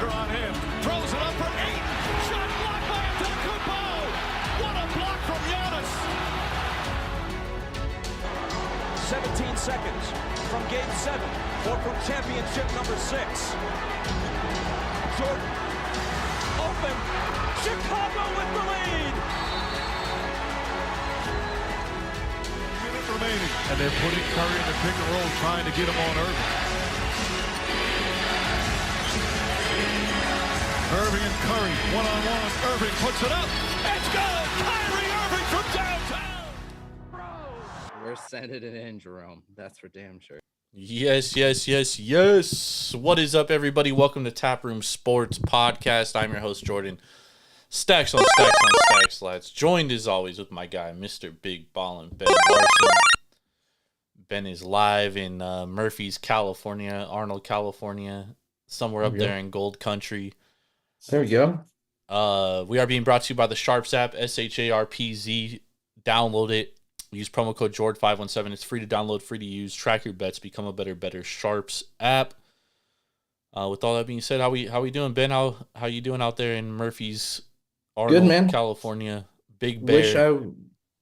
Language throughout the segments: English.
pressure on him. Throws it up for 8. Shot blocked by Antetokounmpo. What a block from Giannis. 17 seconds from Game 7 or from championship number 6. Jordan, open. Chicago with the lead. Minute remaining. And they're putting Curry in the pick and roll, trying to get him on Irving. Irving and Curry, one-on-one. Irving puts it up. It's good. Kyrie Irving from downtown. We're sending it in, Jerome. That's for damn sure. Yes. What is up, everybody? Welcome to Taproom Sports Podcast. I'm your host, Jordan. Stacks on stacks on stacks, lads. Joined as always with my guy, Mr. Big Ballin' Ben Larson. Ben is live in Murphy's, California, Arnold, California, somewhere up there in Gold Country. There we go. We are being brought to you by the Sharps app, SHARPZ. Download it. Use promo code JORD517. It's free to download, free to use. Track your bets. Become a better Sharps app. With all that being said, how we doing, Ben? How you doing out there in Murphy's, Arnold, good, man. California? Big Bear.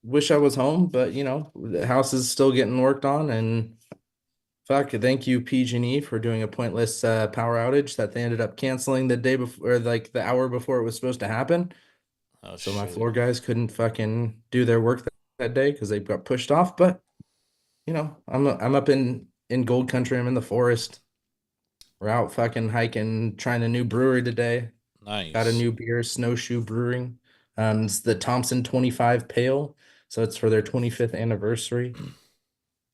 Wish I was home, but you know the house is still getting worked on. And thank you PG&E for doing a pointless power outage that they ended up canceling the day before, or like the hour before it was supposed to happen. So my floor guys couldn't fucking do their work that day because they got pushed off. But you know, I'm up in Gold Country. I'm in the forest. We're out fucking hiking, trying a new brewery today. Nice. Got a new beer, Snowshoe Brewing. It's the Thompson 25 Pale. So it's for their 25th anniversary.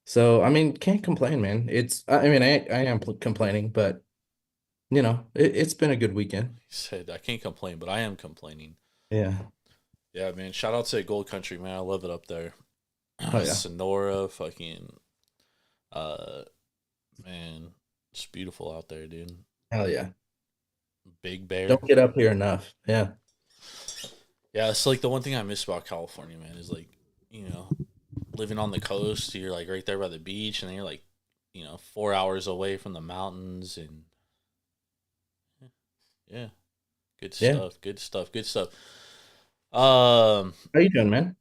So, I mean, can't complain, man. I am complaining, but you know, it's been a good weekend. He said, I can't complain, but I am complaining. Yeah. Yeah, man. Shout out to Gold Country, man. I love it up there. Oh, yeah. Sonora, fucking, man, it's beautiful out there, dude. Hell yeah. Big Bear. Don't get up here enough. Yeah. Yeah, it's like the one thing I miss about California, man, is like, you know, living on the coast, you're like right there by the beach, and then you're like, you know, 4 hours away from the mountains, and yeah, good stuff. How you doing, man?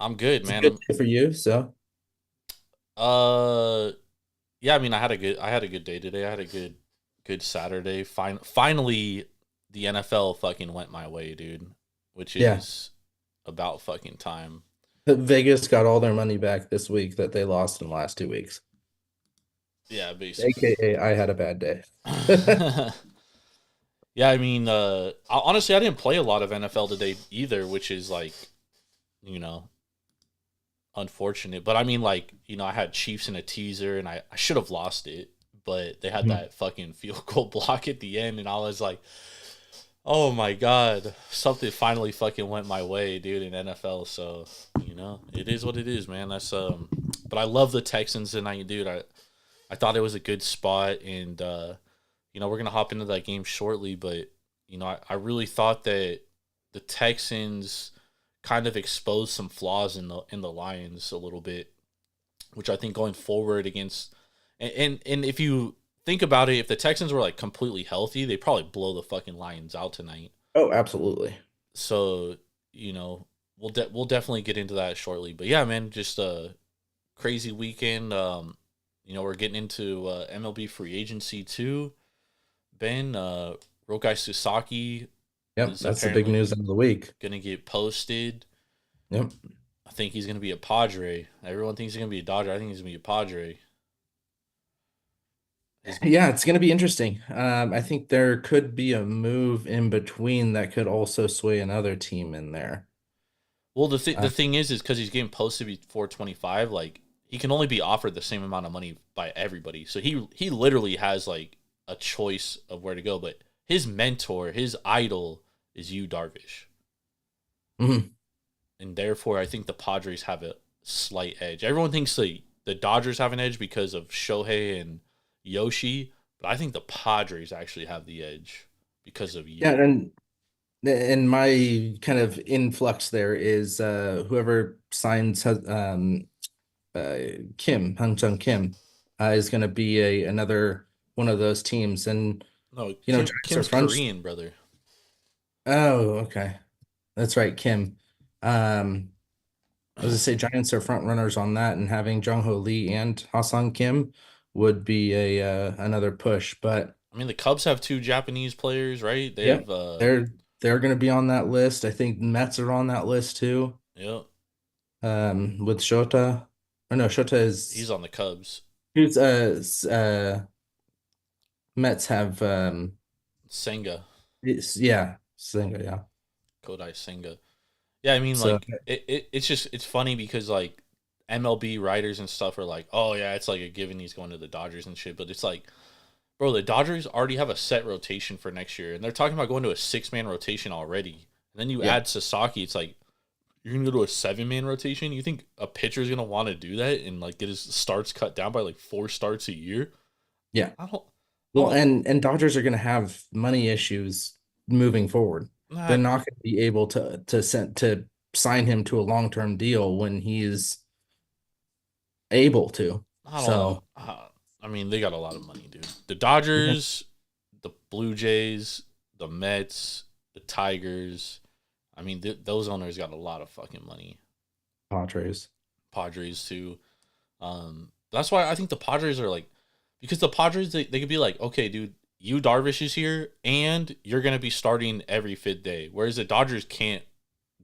I'm good, It's man. a good day for you, so. Yeah, I mean, I had a good day today. I had a good Saturday. Finally, the NFL fucking went my way, dude, which is about fucking time. Vegas got all their money back this week that they lost in the last 2 weeks. Yeah, basically. AKA, I had a bad day. Yeah, I mean, honestly, I didn't play a lot of NFL today either, which is like, you know, unfortunate. But I mean, like, you know, I had Chiefs in a teaser, and I should have lost it, but they had that fucking field goal block at the end, and I was like, oh my God, something finally fucking went my way, dude, in NFL. So, you know, it is what it is, man. That's but I love the Texans tonight, dude. I thought it was a good spot, and you know, we're gonna hop into that game shortly, but you know, I really thought that the Texans kind of exposed some flaws in the Lions a little bit, which I think going forward against and if you think about it, if the Texans were like completely healthy, they'd probably blow the fucking Lions out tonight. Oh, absolutely. So, you know, we'll definitely get into that shortly. But yeah, man, just a crazy weekend. You know, we're getting into MLB Free Agency too. Ben, Rokai Sasaki. Yep, that's the big news of the week. Gonna get posted. Yep. I think he's gonna be a Padre. Everyone thinks he's gonna be a Dodger. I think he's gonna be a Padre. Yeah, it's going to be interesting. I think there could be a move in between that could also sway another team in there. Well, the thing is because he's getting posted before 25, like, he can only be offered the same amount of money by everybody. So he literally has, like, a choice of where to go. But his mentor, his idol, is Yu Darvish. Mm-hmm. And therefore, I think the Padres have a slight edge. Everyone thinks the Dodgers have an edge because of Shohei and Yoshi, but I think the Padres actually have the edge because of you. Yeah, and my kind of influx there is whoever signs Hang Chung Kim is going to be another one of those teams. And No, You know, Giants are Kim's front. Korean, brother. Oh, okay. That's right, Kim. I was gonna say Giants are front runners on that, and having Jung Ho Lee and Hassan Kim would be a another push. But I mean, the Cubs have two Japanese players, right? They yeah, have they're gonna be on that list. I think Mets are on that list too. yeah, With Shota. Oh no, Shota he's is on the Cubs. who's Mets have Senga, yeah, Senga, yeah. Kodai Senga. Yeah, I mean, So like it's funny because like MLB writers and stuff are like, oh yeah, it's like a given he's going to the Dodgers and shit, but it's like, bro, the Dodgers already have a set rotation for next year, and they're talking about going to a 6-man rotation already. And then you yeah, add Sasaki, it's like you're gonna go to a 7-man rotation. You think a pitcher's gonna want to do that and like get his starts cut down by like 4 starts a year? yeah. I don't. Well, Oh, and Dodgers are gonna have money issues moving forward. They're not. not going to be able to sign him to a long-term deal when he's able to. I don't know. So I mean, they got a lot of money, dude. The yeah, Dodgers, the Blue Jays, the Mets, the Tigers. I mean, those owners got a lot of fucking money. Padres. Padres too. That's why I think the Padres are like, because the Padres they could be like, okay, dude, you Darvish is here, and you're gonna be starting every 5th day. Whereas the Dodgers can't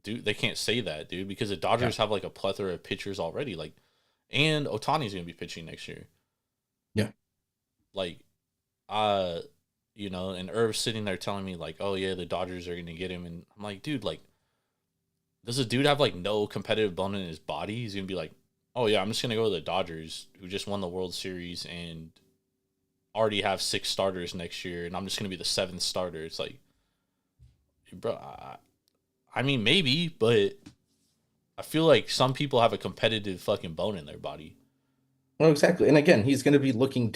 do. They can't say that, dude, because the Yeah, Dodgers have like a plethora of pitchers already. Like, and Otani's gonna be pitching next year. yeah, Like, and Irv's sitting there telling me like, oh yeah, the Dodgers are gonna get him, and I'm like, dude, like, does a dude have like no competitive bone in his body? He's gonna be like, oh yeah, I'm just gonna go to the Dodgers, who just won the World Series and already have 6 starters next year, and I'm just gonna be the 7th starter. It's like, bro, I mean maybe, but I feel like some people have a competitive fucking bone in their body. well, exactly. And again, he's going to be looking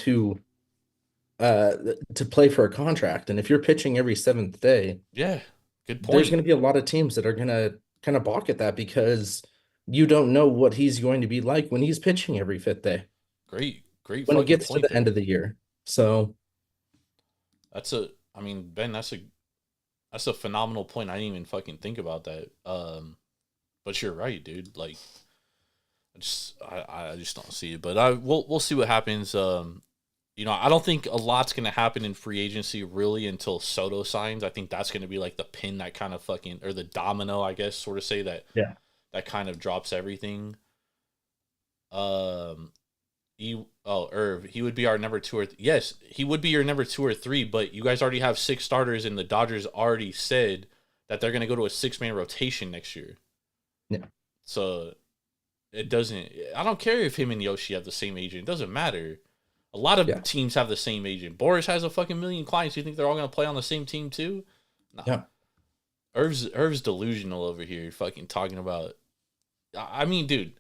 uh to play for a contract. And if you're pitching every seventh day, Yeah, good there's point. going to be a lot of teams that are going to kind of balk at that because you don't know what he's going to be like when he's pitching every fifth day Great when it fucking gets to point the end there. of the year. So I mean, Ben, that's a phenomenal point. I didn't even fucking think about that. But you're right, dude. Like, I just don't see it. But we'll see what happens. I don't think a lot's gonna happen in free agency really until Soto signs. I think that's gonna be like the pin that kind of fucking, or the domino, I guess, sort of say yeah, that kind of drops everything. Um, Irv, he would be our number 2 or yes, he would be your number 2 or 3. But you guys already have 6 starters, and the Dodgers already said that they're gonna go to a 6-man rotation next year. yeah, So it doesn't. I don't care if him and Yoshi have the same agent. It doesn't matter. A lot of yeah, teams have the same agent. Boris has a fucking million clients. You think they're all gonna play on the same team too? Nah. yeah. Irv's delusional over here. Fucking talking about. I mean, dude,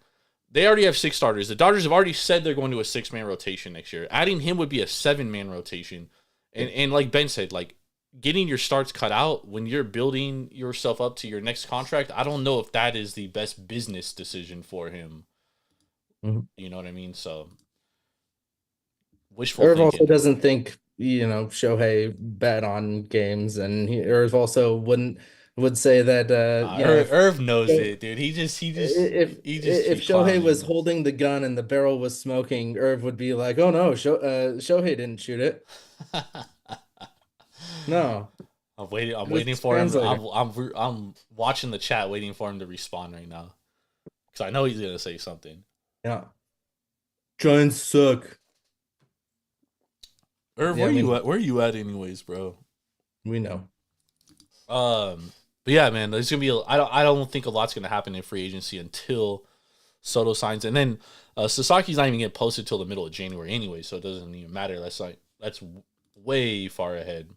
they already have 6 starters. The Dodgers have already said they're going to a 6-man rotation next year. Adding him would be a 7-man rotation. And like Ben said, like, getting your starts cut out when you're building yourself up to your next contract, I don't know if that is the best business decision for him. Mhm. You know what I mean? So wishful Irv also thinking. doesn't think, Shohei bet on games, and Irv also would say that Irv knows if it, dude. He just if he just if be Shohei was clowning. holding the gun and the barrel was smoking, Irv would be like, "Oh no, Shohei didn't shoot it. No, I'm waiting. I'm it was waiting his for him. translator." I'm watching the chat, waiting for him to respond right now, because I know he's gonna say something. Yeah, Giants suck. Irv, Yeah, where you at? Where you at, anyways, bro? we know. But yeah, man, there's gonna be. I don't think a lot's gonna happen in free agency until Soto signs, and then Sasaki's not even getting posted till the middle of January anyway, so it doesn't even matter. That's way far ahead.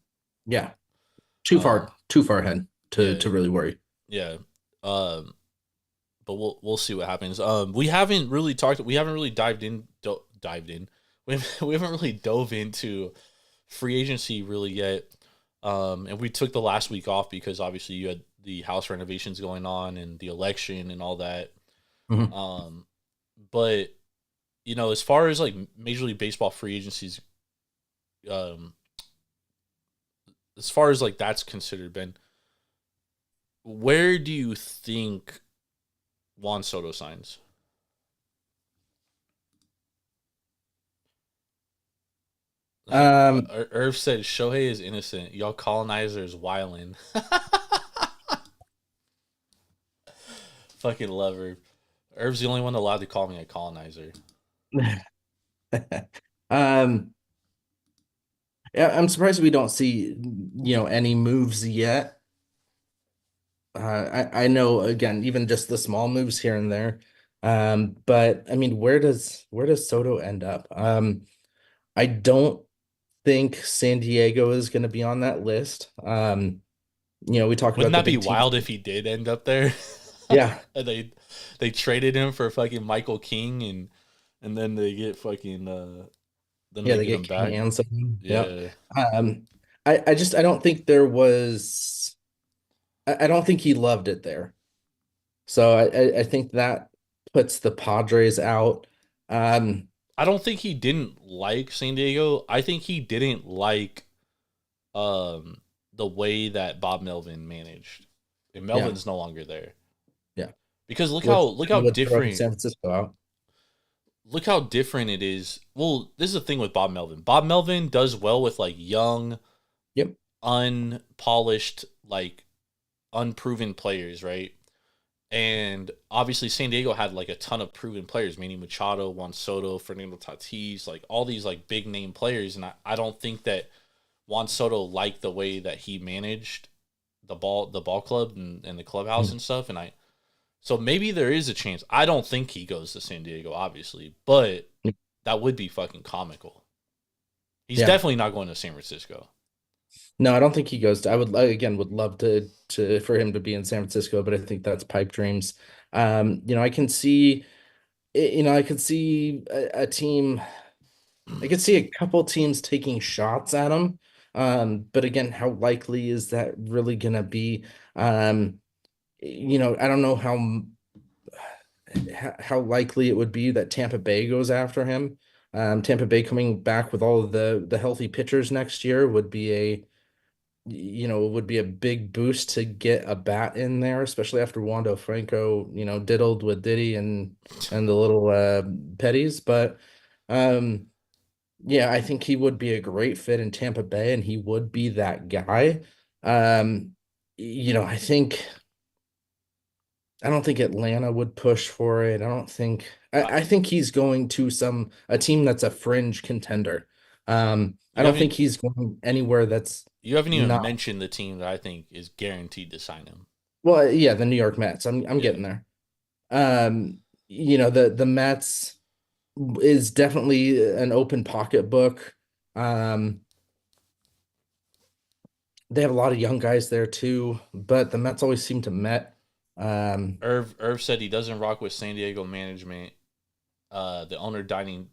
Yeah, Uh, too far ahead to yeah, really worry. yeah. But we'll see what happens. We haven't really talked. We haven't really dived in. We haven't really dove into free agency really yet. And we took the last week off because obviously you had the house renovations going on and the election and all that. Mhm. Um, but as far as like Major League Baseball free agencies, um, as far as like that's considered, Ben, where do you think Juan Soto signs? Um, Irv said Shohei is innocent. Y'all colonizers wildin'. Fucking love Irv. Irv's the only one allowed to call me a colonizer. um, yeah, I'm surprised we don't see, any moves yet. I know again, even just the small moves here and there. But I mean, where does Soto end up? I don't think San Diego is going to be on that list. We talk Wouldn't about the that be big team. wild if he did end up there? Yeah, And they traded him for fucking Michael King and then they get fucking then yeah, they they get him get back. canceled. Yeah. Yeah. Um, I don't think there was. I don't think he loved it there. So I think that puts the Padres out. Um, I don't think he didn't like San Diego. I think he didn't like um the way that Bob Melvin managed. And yeah, Melvin's no longer there. yeah. Because Which look how would throw different San Francisco out. look how different it is. Well, this is the thing with Bob Melvin. Bob Melvin does well with like young, Yep. unpolished, like unproven players, right? And obviously San Diego had like a ton of proven players, meaning Machado, Juan Soto, Fernando Tatis, like all these like big name players. And I don't think that Juan Soto liked the way that he managed the ball club and the clubhouse Mm. and stuff. So maybe there is a chance. I don't think he goes to San Diego, obviously, but that would be fucking comical. He's Yeah. definitely not going to San Francisco. No, I don't think he goes to. I would love to for him to be in San Francisco, but I think that's pipe dreams. I can see, I could see a team. I could see a couple teams taking shots at him. But again, how likely is that really gonna be? I don't know how likely it would be that Tampa Bay goes after him. Tampa Bay coming back with all of the healthy pitchers next year would be a big boost to get a bat in there, especially after Wando Franco, diddled with Diddy and the little petties. But um, yeah, I think he would be a great fit in Tampa Bay, and he would be that guy. Um, I don't think Atlanta would push for it. I don't think I, I think he's going to a team that's a fringe contender. I you don't think haven't he's going anywhere that's you haven't even not. mentioned the team that I think is guaranteed to sign him. Well, yeah, the New York Mets. I'm Yeah. getting there. The Mets is definitely an open pocketbook. Um, they have a lot of young guys there too, but the Mets always seem to met. Um, Irv said he doesn't rock with San Diego management. The owner dying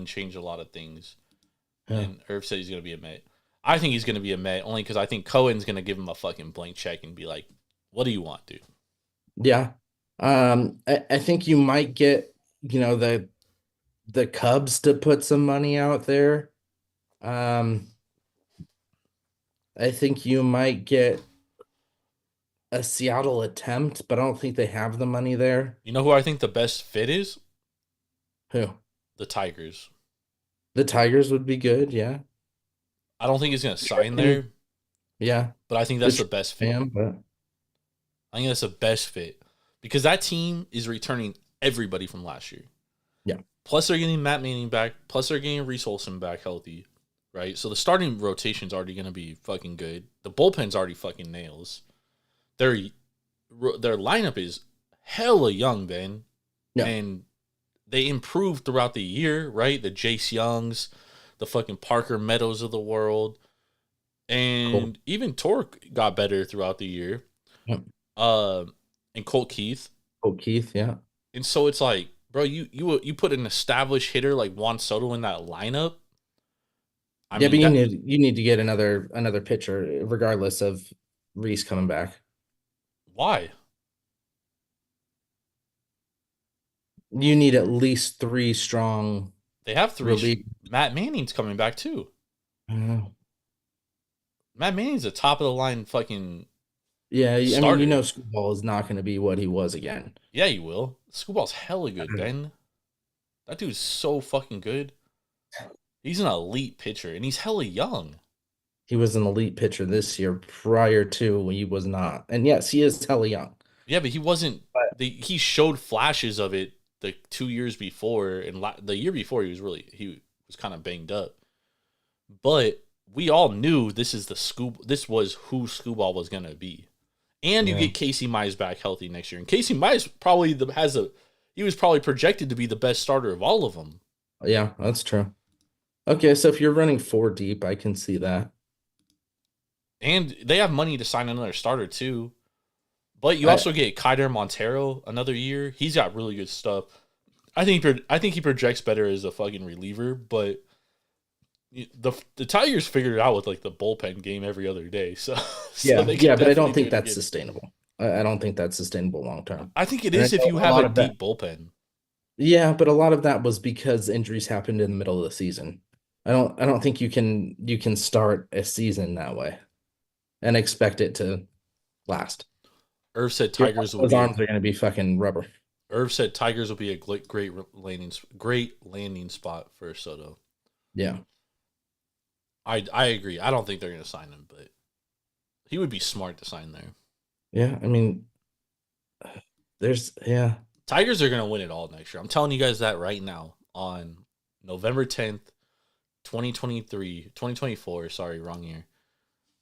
changed a lot of things. yeah, And Irv said he's gonna be a Met. I think he's gonna be a Met only because I think Cohen's gonna give him a fucking blank check and be like, "What do you want, dude?" yeah. I think you might get, the Cubs to put some money out there. Um, I think you might get a Seattle attempt, but I don't think they have the money there. You know who I think the best fit is? Who? The Tigers. The Tigers would be good, yeah. I don't think he's gonna sign there, Yeah. but I think that's the Detroit best fit. fan, but I think that's the best fit because that team is returning everybody from last year. yeah. Plus, they're getting Matt Manning back. Plus, they're getting Reese Olson back healthy, right? So the starting rotation's already going to be fucking good. The bullpen's already fucking nails. Their lineup is hella young, Ben, Yeah. and they improved throughout the year, right? The Jace Youngs, the fucking Parker Meadows of the world, Cool. and even Torque got better throughout the year. Yep. And Colt Keith. Oh, Keith, yeah. And so it's like, bro, you put an established hitter like Juan Soto in that lineup. I Yeah, mean but you that need to get another pitcher, regardless of Reese coming back. why? You need at least three strong They have three. relief. Matt Manning's coming back too. Uh, Matt Manning's a top of the line fucking Yeah, I mean, starter. Screwball is not going to be what he was again. Yeah, you will. Scooball's hella good, Ben. That dude's so fucking good. He's an elite pitcher, and he's hella young. He was an elite pitcher this year. Prior to, he was not. And yes, he is hella young. Yeah, but he wasn't. But He showed flashes of it the 2 years before, and the year before he was kind of banged up. But we all knew this was who Scooball was gonna be. And you yeah, get Casey Mize back healthy next year, and Casey Mize he was probably projected to be the best starter of all of them. yeah, that's true. Okay, so if you're running 4 deep, I can see that. And they have money to sign another starter too. But you I, also get Kaider Montero another year. He's got really good stuff. I think he projects better as a fucking reliever, but the Tigers figured it out with like the bullpen game every other day. So yeah, they yeah, can but I definitely don't do think it that's again. sustainable. I don't think that's sustainable long term. I think it And I is if know you a have lot a of that. deep bullpen. Yeah, but a lot of that was because injuries happened in the middle of the season. I don't think you can start a season that way and expect it to last. Irv said Tigers will Those be a arms are going to be fucking rubber. Irv said Tigers will be a great landing spot for Soto. Yeah. I agree. I don't think they're going to sign him, but he would be smart to sign there. Yeah, I mean, yeah. Tigers are going to win it all next year. I'm telling you guys that right now on November 10th, 2024. Sorry, wrong year.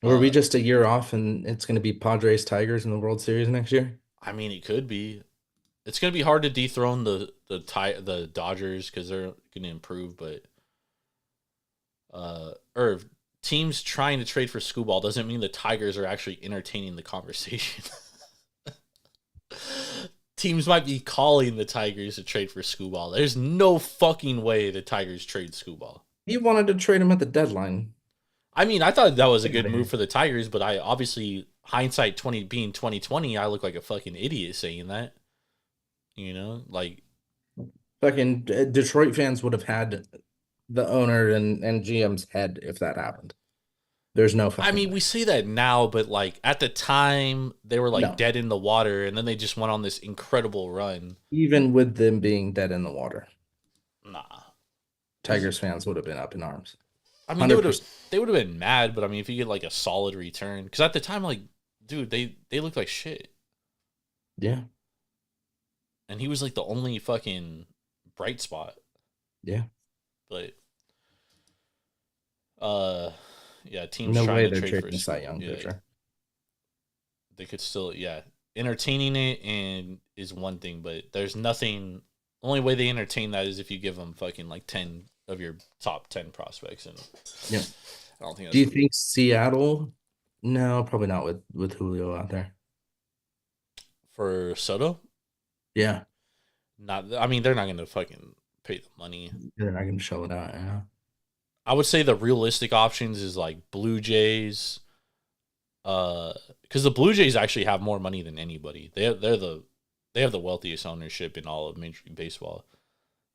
Were we just a year off and it's going to be Padres Tigers in the World Series next year? I mean, it could be. It's going to be hard to dethrone the Dodgers because they're going to improve, but Irv, teams trying to trade for Scooball doesn't mean the Tigers are actually entertaining the conversation. Teams might be calling the Tigers to trade for Scooball. There's no fucking way the Tigers trade Scooball. You wanted to trade him at the deadline. I mean, I thought that was a good move for the Tigers, but I obviously hindsight 2020, I look like a fucking idiot saying that. Like Fucking Detroit fans would have had the owner and GM's head if that happened. There's no fucking I mean, way. we say that now, but like at the time they were like No. dead in the water, and then they just went on this incredible run. Even with them being dead in the water, Nah. Tigers fans would have been up in arms. I mean, 100%. they would have been mad, but I mean, if you get like a solid return, because at the time, like, dude, they looked like shit, Yeah. and he was like the only fucking bright spot. Yeah. But yeah, teams No trying way to they're trade for trading a Cy Young pitcher. they could still, yeah, entertaining it and is one thing, but there's nothing. Only way they entertain that is if you give them fucking like 10 of your top 10 prospects, and Yeah. I don't think. Do you think Seattle? No, probably not with Julio out there. For Soto? Yeah. Not. I mean, they're not going to fucking pay the money. They're not going to show it out. Yeah. I would say the realistic options is like Blue Jays. Because the Blue Jays actually have more money than anybody. They have the wealthiest ownership in all of Major League Baseball.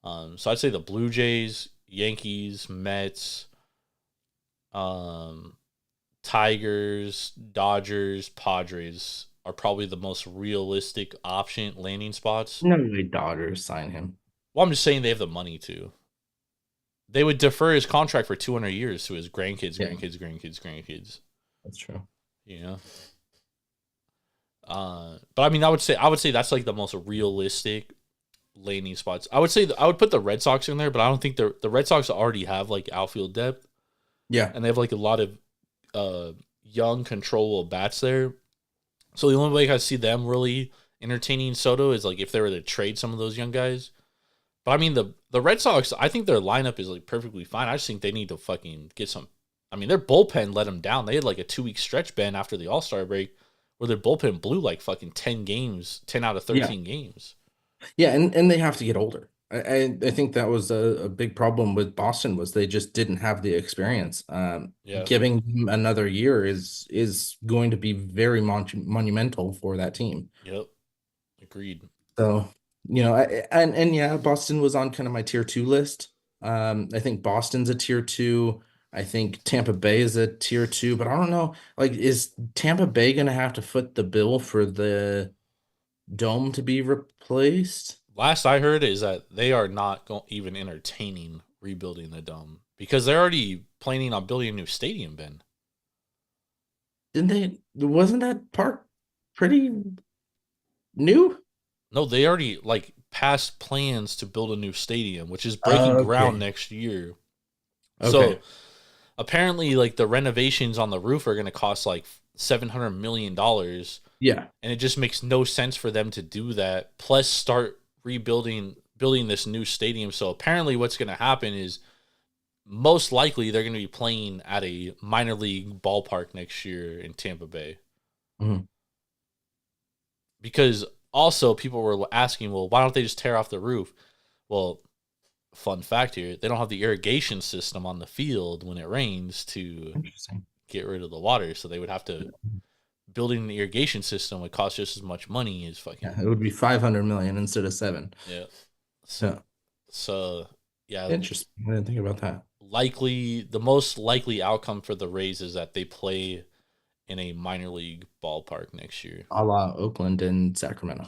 So I'd say the Blue Jays, Yankees, Mets, Tigers, Dodgers, Padres are probably the most realistic option landing spots. No way Dodgers sign him. Well, I'm just saying they have the money to. They would defer his contract for 200 years to his grandkids, Yeah. grandkids. That's true. You know. But I mean, I would say that's like the most realistic landing spots. I would put the Red Sox in there, but I don't think the Red Sox already have like outfield depth. Yeah. And they have like a lot of young, controllable bats there. So the only way I see them really entertaining Soto is like if they were to trade some of those young guys. But I mean the Red Sox, I think their lineup is like perfectly fine. I just think they need to fucking get some. I mean, their bullpen let them down. They had like a 2-week stretch ban after the All-Star break where their bullpen blew like fucking 10 games, 10 out of 13 games. Yeah, and they have to get older. I think that was a big problem with Boston was they just didn't have the experience. Yeah. Giving them another year is going to be very monumental for that team. Yep. Agreed. So, and yeah, Boston was on kind of my tier 2 list. I think Boston's a tier 2. I think Tampa Bay is a tier 2, but I don't know. Like, is Tampa Bay gonna have to foot the bill for the dome to be replaced? Last I heard is that they are not even entertaining rebuilding the dome because they're already planning on building a new stadium, Ben. Didn't they? Wasn't that park pretty new? No, they already like passed plans to build a new stadium, which is breaking ground Okay. next year. So Okay. apparently, like the renovations on the roof are going to cost like $700 million, Yeah. and it just makes no sense for them to do that. Plus, start building this new stadium. So apparently, what's going to happen is most likely they're going to be playing at a minor league ballpark next year in Tampa Bay. Mhm. Because also people were asking, well, why don't they just tear off the roof? Well, fun fact here, they don't have the irrigation system on the field when it rains to Interesting. get rid of the water. So they would have to building an irrigation system would cost just as much money as Yeah, fucking it would be 500 million instead of 7. yeah. So Yeah. so yeah, Interesting. I didn't think about that. likely the most likely outcome for the Rays is that they play in a minor league ballpark next year. A la Oakland and Sacramento.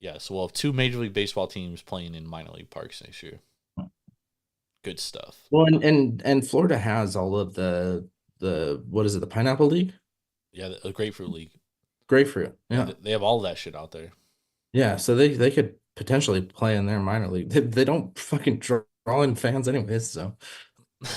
Yeah, so we'll have two Major League Baseball teams playing in minor league parks next year. Good stuff. Well, and Florida has all of the what is it, the Pineapple League? Yeah, the Grapefruit League. Grapefruit. Yeah, Yeah. they have all that shit out there. Yeah, so they could potentially play in their minor league. They don't fucking draw in fans anyways, so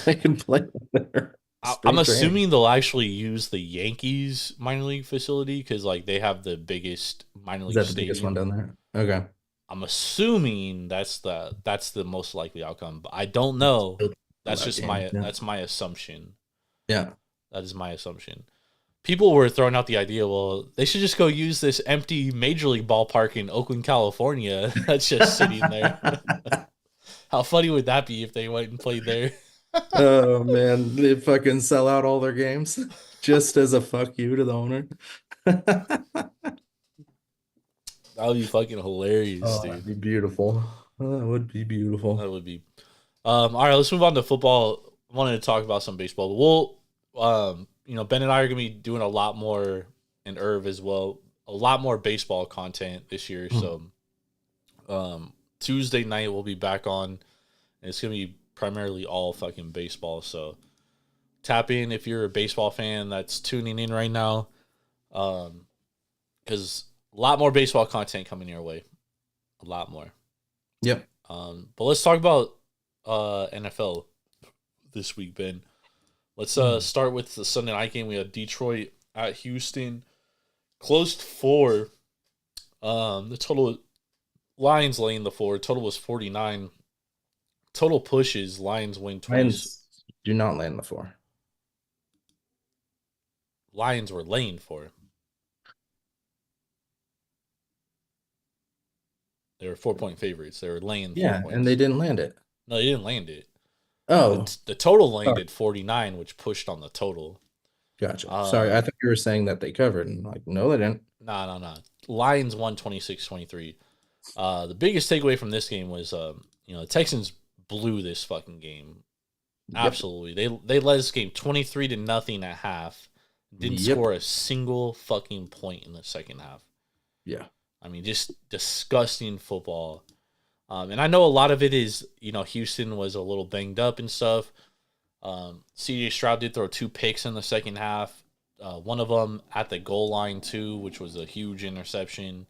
they can play in their I'm spring training. assuming they'll actually use the Yankees minor league facility because like they have the biggest minor Is league that the biggest one stadium. down there? Okay. I'm assuming that's the most likely outcome, but I don't know. Still That's that just game. Yeah. that's my assumption. Yeah. That is my assumption. People were throwing out the idea, well, they should just go use this empty major league ballpark in Oakland, California that's just sitting there. How funny would that be if they went and played there? Oh man, they fucking sell out all their games just as a fuck you to the owner. That would be fucking hilarious, Oh, that'd dude. be beautiful. Oh, that would be beautiful. That would be. All right, let's move on to football. I wanted to talk about some baseball, but Ben and I are gonna be doing a lot more, and Irv as well, a lot more baseball content this year. So, Tuesday night we'll be back on, and it's gonna be primarily all fucking baseball. So, tap in if you're a baseball fan that's tuning in right now, because a lot more baseball content coming your way, a lot more. Yep. But let's talk about NFL this week, Ben. Let's start with the Sunday night game. We had Detroit at Houston, close to 4. The total Lions laying the 4. Total was 49. Total pushes. Lions win 20. Lions do not land the 4. Lions were laying 4. They were 4-point favorites. They were laying 4 Yeah, points. and they didn't land it. No, they didn't land it. Oh, The total landed 49, which pushed on the total. gotcha. Sorry, I thought you were saying that they covered. And like, no, they didn't. No. Lions won 26-23. The biggest takeaway from this game was, the Texans blew this fucking game. Yep. Absolutely. They led this game 23-0 at half. Didn't Yep. score a single fucking point in the second half. Yeah. I mean, just disgusting football. And I know a lot of it is, Houston was a little banged up and stuff. CJ Stroud did throw 2 picks in the second half. One of them at the goal line too, which was a huge interception.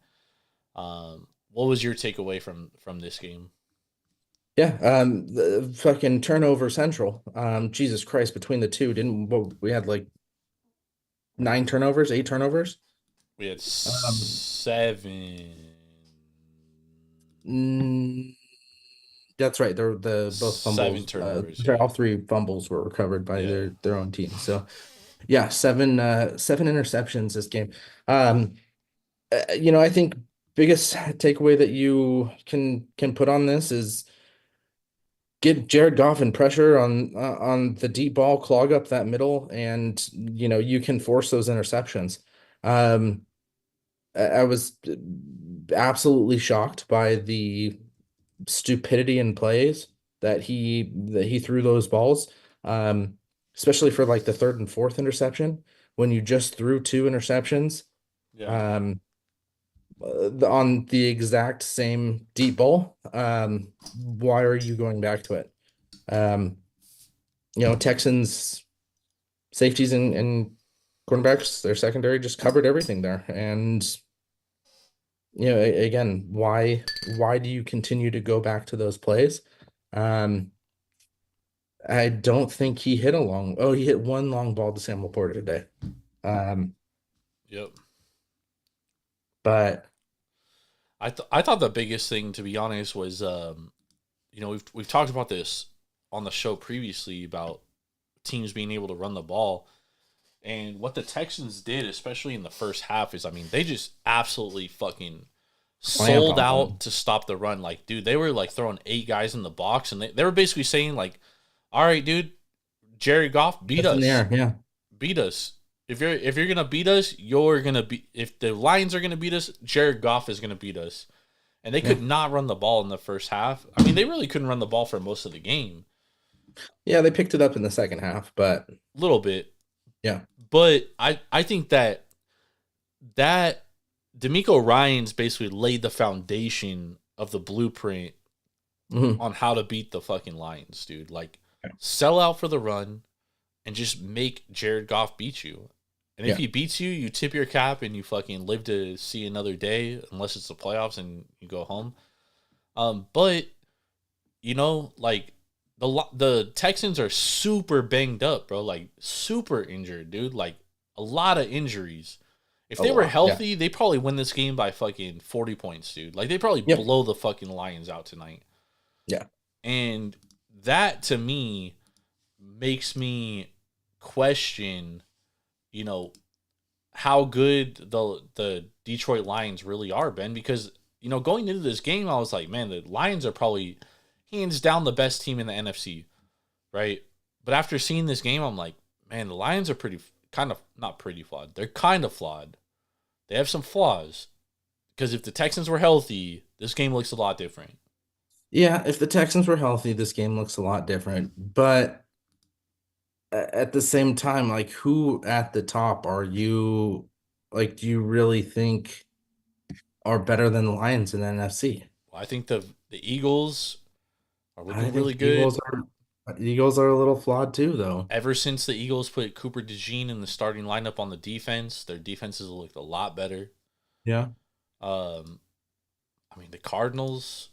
What was your takeaway from this game? Yeah, the fucking turnover central. Jesus Christ, between the two, we had like 9 turnovers, 8 turnovers? We had 7. That's right. They're the both 7 fumbles. turnovers. All 3 fumbles were recovered by Yeah. their own team. So yeah, 7 interceptions this game. I think biggest takeaway that you can put on this is get Jared Goff in pressure on the deep ball, clog up that middle, and you can force those interceptions. I was absolutely shocked by the stupidity in plays that he threw those balls. especially for like the third and fourth interception when you just threw two interceptions Yeah. um on the exact same deep ball. Why are you going back to it? Um, Texans safeties and cornerbacks, their secondary just covered everything there. And again, why do you continue to go back to those plays? Um, I don't think he hit he hit one long ball to Sam Laporta today. Um, Yep. but I thought the biggest thing, to be honest, was we've talked about this on the show previously about teams being able to run the ball. And what the Texans did, especially in the first half, is, I mean, they just absolutely fucking sold out to stop the run. Like, dude, they were like throwing 8 guys in the box, and they were basically saying like, all right, dude, Jared Goff, beat us. Yeah. Beat us. If you're gonna beat us, you're gonna be. If the Lions are gonna beat us, Jared Goff is gonna beat us. And they could not run the ball in the first half. I mean, they really couldn't run the ball for most of the game. Yeah, they picked it up in the second half, but A little bit. yeah. But I think that D'Amico Ryans basically laid the foundation of the blueprint on how to beat the fucking Lions, dude. Like, sell out for the run and just make Jared Goff beat you. And if he beats you, you tip your cap and you fucking live to see another day, unless it's the playoffs and you go home. But like the Texans are super banged up, bro. Like, super injured, dude. Like, a lot of injuries. If they were healthy, they probably win this game by fucking 40 points, dude. Like, they probably blow the fucking Lions out tonight. Yeah. And that, to me, makes me question, how good the Detroit Lions really are, Ben. Because, going into this game, I was like, man, the Lions are probably hands down the best team in the NFC, right? But after seeing this game, I'm like, man, the Lions are not pretty flawed. They're kind of flawed. They have some flaws. Because if the Texans were healthy, this game looks a lot different. Yeah, if the Texans were healthy, this game looks a lot different. But at the same time, like, who at the top are you, like, do you really think are better than the Lions in the NFC? Well, I think the Eagles are I looking think really good. The Eagles are a little flawed too, though. Ever since the Eagles put Cooper DeJean in the starting lineup on the defense, their defenses looked a lot better. Yeah. I mean, the Cardinals,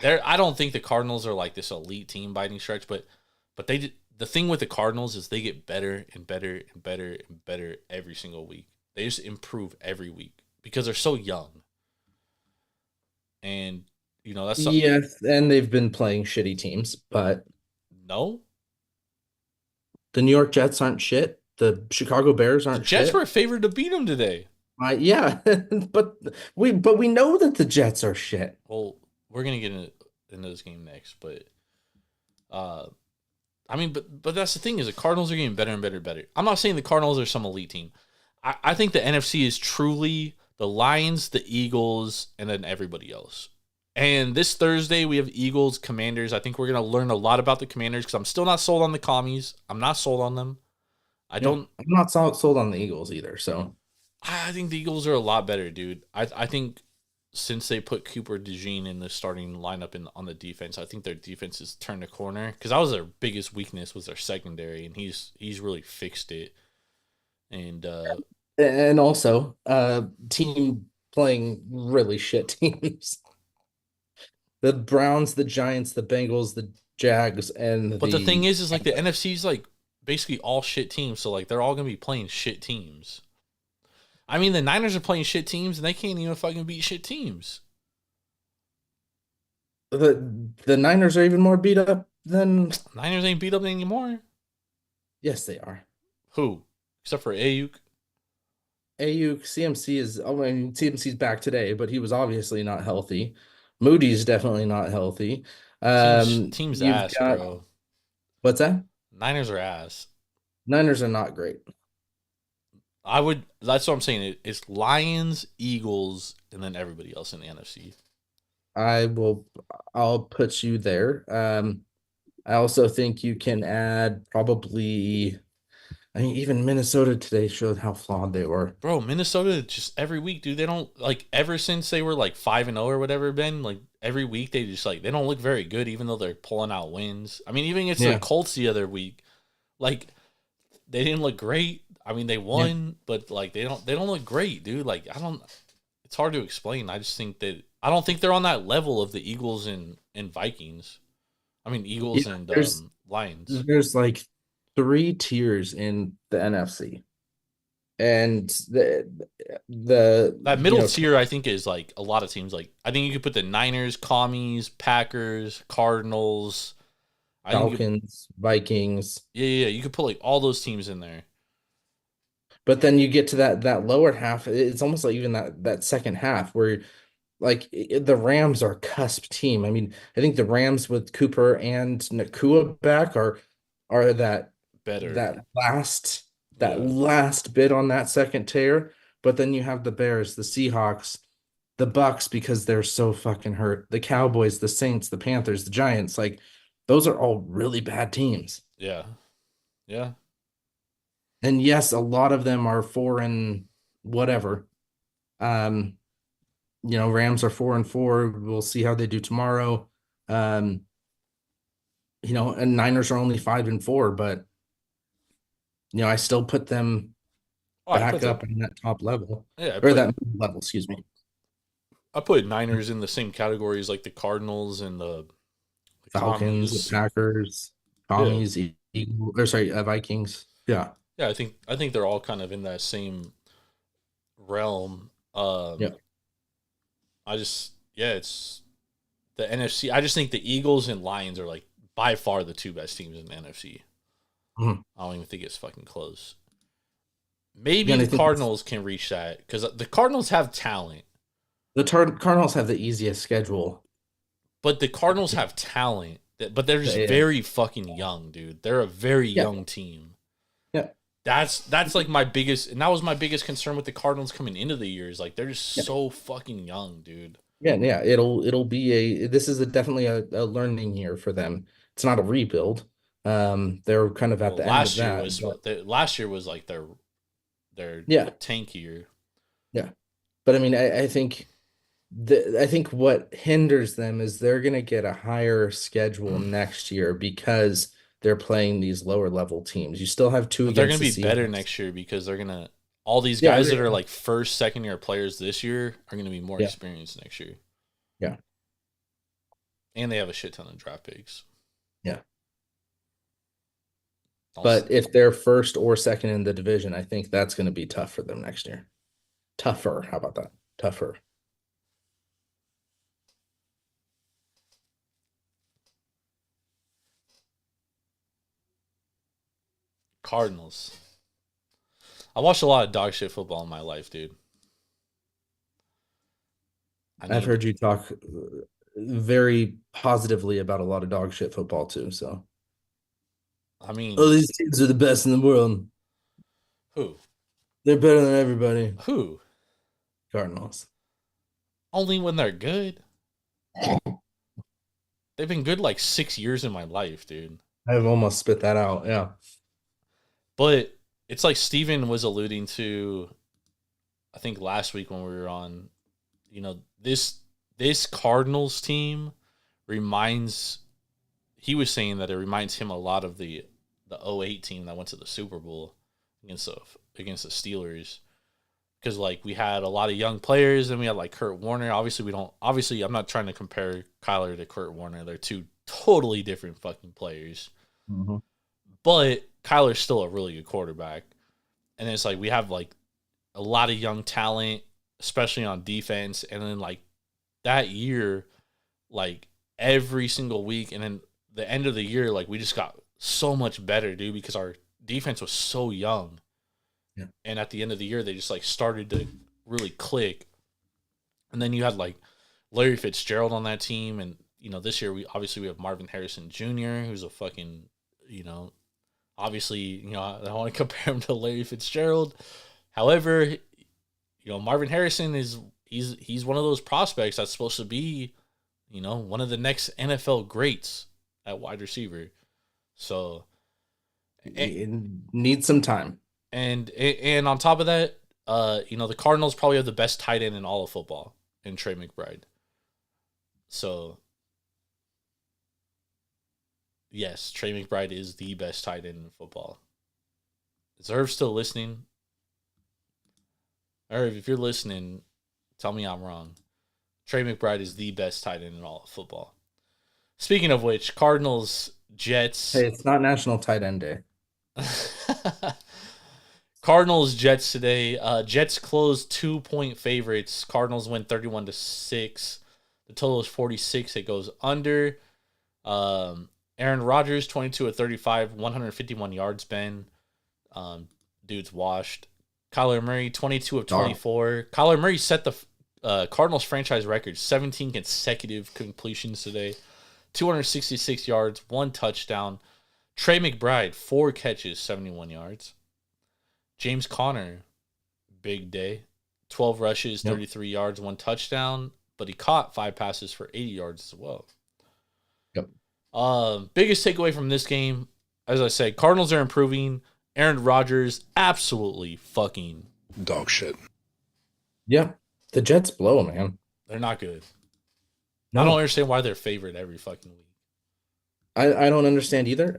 I don't think the Cardinals are like this elite team by any stretch, but the thing with the Cardinals is they get better and better and better and better every single week. They just improve every week because they're so young. And that's something. Yes, and they've been playing shitty teams, but No, the New York Jets aren't shit. The Chicago Bears aren't the Jets shit. were favored to beat them today. Yeah, but we know that the Jets are shit. Well, we're gonna get into this game next, but I mean, but that's the thing, is the Cardinals are getting better and better and better. I'm not saying the Cardinals are some elite team. I think the NFC is truly the Lions, the Eagles, and then everybody else. And this Thursday, we have Eagles, Commanders. I think we're going to learn a lot about the Commanders because I'm still not sold on the Commies. I'm not sold on them. I'm not sold on the Eagles either, so. I think the Eagles are a lot better, dude. I think since they put Cooper DeJean in the starting lineup on the defense, I think their defense has turned a corner. Because that was their biggest weakness, was their secondary, and he's really fixed it. And also, team playing really shit teams. The Browns, the Giants, the Bengals, the Jags, but the thing is like the NFC's like basically all shit teams, so like they're all gonna be playing shit teams. I mean, the Niners are playing shit teams, and they can't even fucking beat shit teams. The Niners are even more beat up than. Niners ain't beat up anymore. Yes, they are. Who? Except for Ayuk. CMC's back today, but he was obviously not healthy. Moody's definitely not healthy. Team's ass, bro. What's that? Niners are ass. Niners are not great. That's what I'm saying. It's Lions, Eagles, and then everybody else in the NFC. I'll put you there. I also think you can add probably. I mean, even Minnesota today showed how flawed they were. Bro, Minnesota just every week, dude. They don't like ever since they were like 5-0 or whatever. Been like every week they just like they don't look very good, even though they're pulling out wins. I mean, even against the Yeah, Colts the other week, like they didn't look great. I mean, they yeah. won, but like they don't look great, dude. Like I don't. It's hard to explain. I just think that I don't think they're on that level of the Eagles and Vikings. I mean, Eagles Yeah, and there's Lions. there's like three tiers in the NFC, and the That middle tier, I think, is like a lot of teams. Like I think you could put the Niners, Commies, Packers, Cardinals. I think you could, Falcons, Vikings, yeah. You could put like all those teams in there. but then you get to that lower half. It's almost like even that second half where like the Rams are a cusp team. I mean, I think the Rams with Cooper and Nakua back are Better, that last that yeah, last bit on that second tier. But then you have the Bears, the Seahawks, the Bucks because they're so fucking hurt. The Cowboys, the Saints, the Panthers, the Giants, like those are all really bad teams. yeah, yeah. And yes, a lot of them are 4 and whatever. Um, Rams are 4-4. We'll see how they do tomorrow. Um, and Niners are only 5-4, but I still put them Oh, I put back the up in that top level yeah, or that middle level, excuse me. I put Niners in the same categories like the Cardinals and the Falcons, the Commies. Packers, Yeah, Commies, Eagles, or sorry, Vikings. Yeah. yeah. I think they're all kind of in that same realm. Yeah. It's the NFC. I just think the Eagles and Lions are like by far the two best teams in the NFC. Mhm. I don't even think it's fucking close. Maybe Again, I the think Cardinals can reach that because the Cardinals have talent, the Cardinals have the easiest schedule. but the Cardinals have talent. But they're just Yeah. very fucking young, dude. They're a very Yeah. young team. Yeah. That's like my biggest, and that was my biggest concern with the Cardinals coming into the year. Is like they're just Yeah. so fucking young, dude. Yeah. Yeah. It'll be this is definitely a learning year for them. It's not a rebuild. They're kind of at Well, the end of that, but last year was like their yeah. tank year. Yeah. But I mean, I think what hinders them is they're going to get a higher schedule next year because they're playing these lower level teams. You still have two But they're against gonna the be better Seahawks. next year because they're gonna all these Yeah, guys that are like first, second year players this year are gonna be more yeah, experienced next year, yeah, and they have a shit ton of draft picks. yeah. Also, But if they're first or second in the division, I think that's going to be tough for them next year. Tougher. How about that? Tougher. Cardinals. I watched a lot of dog shit football in my life, dude. I I've named. heard you talk very positively about a lot of dog shit football too. So, I oh, mean, these teams are the best in the world. who? They're better than everybody. Who? Cardinals. Only when they're good. They've been good like 6 years in my life, dude. I've almost spit that out. Yeah. But it's like Steven was alluding to, I think last week when we were on, this Cardinals team reminds. He was saying that it reminds him a lot of the '08 team that went to the Super Bowl against the Steelers. Because like we had a lot of young players, and we had like Kurt Warner. Obviously, I'm not trying to compare Kyler to Kurt Warner. They're two totally different fucking players. Mhm. But Kyler's still a really good quarterback. And it's like we have like a lot of young talent, especially on defense. And then like that year, like every single week, and then the end of the year, like we just got so much better, dude, because our defense was so young. Yeah. And at the end of the year, they just like started to really click. And then you had like Larry Fitzgerald on that team, and this year we have Marvin Harrison Jr., who's a fucking obviously I don't want to compare him to Larry Fitzgerald. However, Marvin Harrison he's one of those prospects that's supposed to be one of the next NFL greats. at wide receiver. So It needs some time. and on top of that, the Cardinals probably have the best tight end in all of football in Trey McBride. So yes, Trey McBride is the best tight end in football. Is Irv still listening? Irv, if you're listening, tell me I'm wrong. Trey McBride is the best tight end in all of football. Speaking of which, Cardinals, Jets. Hey, it's not National Tight End Day. Cardinals, Jets today. Jets closed 2-point favorites. Cardinals win 31-6. The total is 46. It goes under. Aaron Rodgers, 22 of 35, 151 yards, Ben. Dude's washed. Kyler Murray, 22 of 24. Kyler Murray set the Cardinals franchise record, 17 consecutive completions today, 266 yards, 1 touchdown. Trey McBride, 4 catches, 71 yards. James Conner, big day, 12 rushes, 33 yards, 1 touchdown, but he caught 5 passes for 80 yards as well. Yep. Biggest takeaway from this game, as I said, Cardinals are improving. Aaron Rodgers, absolutely fucking Dog shit. Yeah. The Jets blow, man. they're not good. No. I don't understand why they're favored every fucking week. I don't understand either.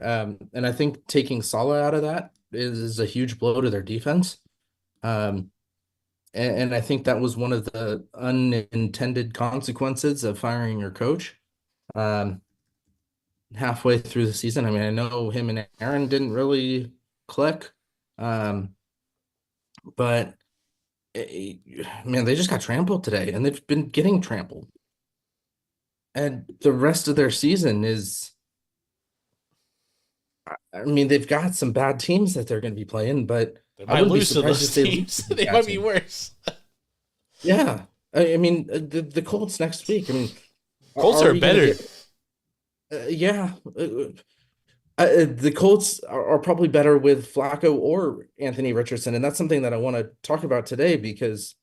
And I think taking Salah out of that is a huge blow to their defense. And I think that was one of the unintended consequences of firing your coach. Halfway through the season. I mean, I know him and Aaron didn't really click. But man, they just got trampled today, and they've been getting trampled. And the rest of their season is, I mean, they've got some bad teams that they're going to be playing, but They I might wouldn't be lose to surprised those if they teams. lose They to might be Jackson. worse. Yeah. I mean, the Colts next week. I mean, Colts are are we gonna better. yeah. The Colts are probably better with Flacco or Anthony Richardson, and that's something that I want to talk about today because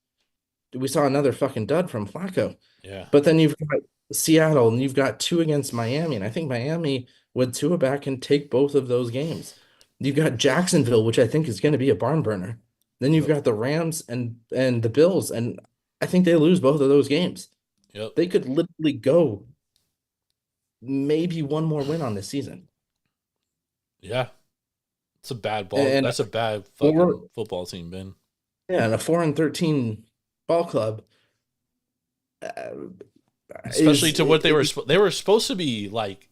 we saw another fucking dud from Flacco. Yeah. But then you've got Seattle, and you've got 2 against Miami, and I think Miami with Tua back can take both of those games. You've got Jacksonville, which I think is going to be a barn burner. Then you've got the Rams and the Bills, and I think they lose both of those games. Yep. They could literally go maybe one more win on this season. Yeah. It's a bad ball. And That's a bad fucking football team, Ben. Yeah, and a 4-13 ball club. Especially to what they were supposed to be like,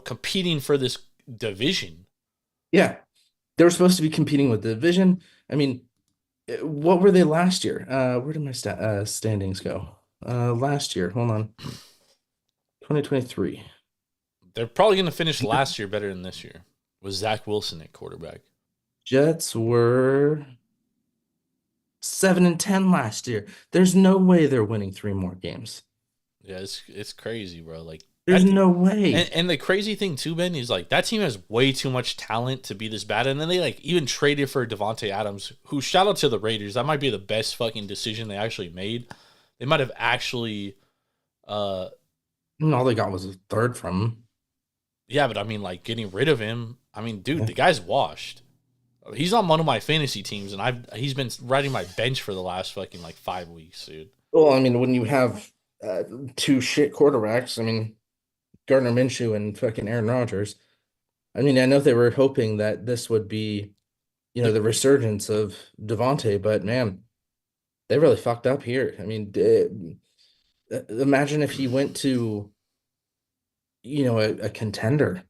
competing for this division. Yeah, they were supposed to be competing with the division. I mean, what were they last year? Where did my standings go? Last year, hold on, 2023. They're probably going to finish last year better than this year. With Zach Wilson at quarterback. Jets were 7-10 last year. There's no way they're winning 3 more games. Yeah, it's crazy, bro. Like, there's no way. And the crazy thing too, Ben, is like that team has way too much talent to be this bad. And then they like even traded for Devontae Adams, who, shout out to the Raiders. That might be the best fucking decision they actually made. They might have actually all they got was a third from him. Yeah, but I mean, like, getting rid of him, I mean, dude, the guy's washed. He's on one of my fantasy teams, and he's been riding my bench for the last fucking like 5 weeks, dude. Well, I mean, when you have 2 shit quarterbacks, I mean, Gardner Minshew and fucking Aaron Rodgers. I mean, I know they were hoping that this would be, the resurgence of Devontae, but man, they really fucked up here. I mean, imagine if he went to, a contender,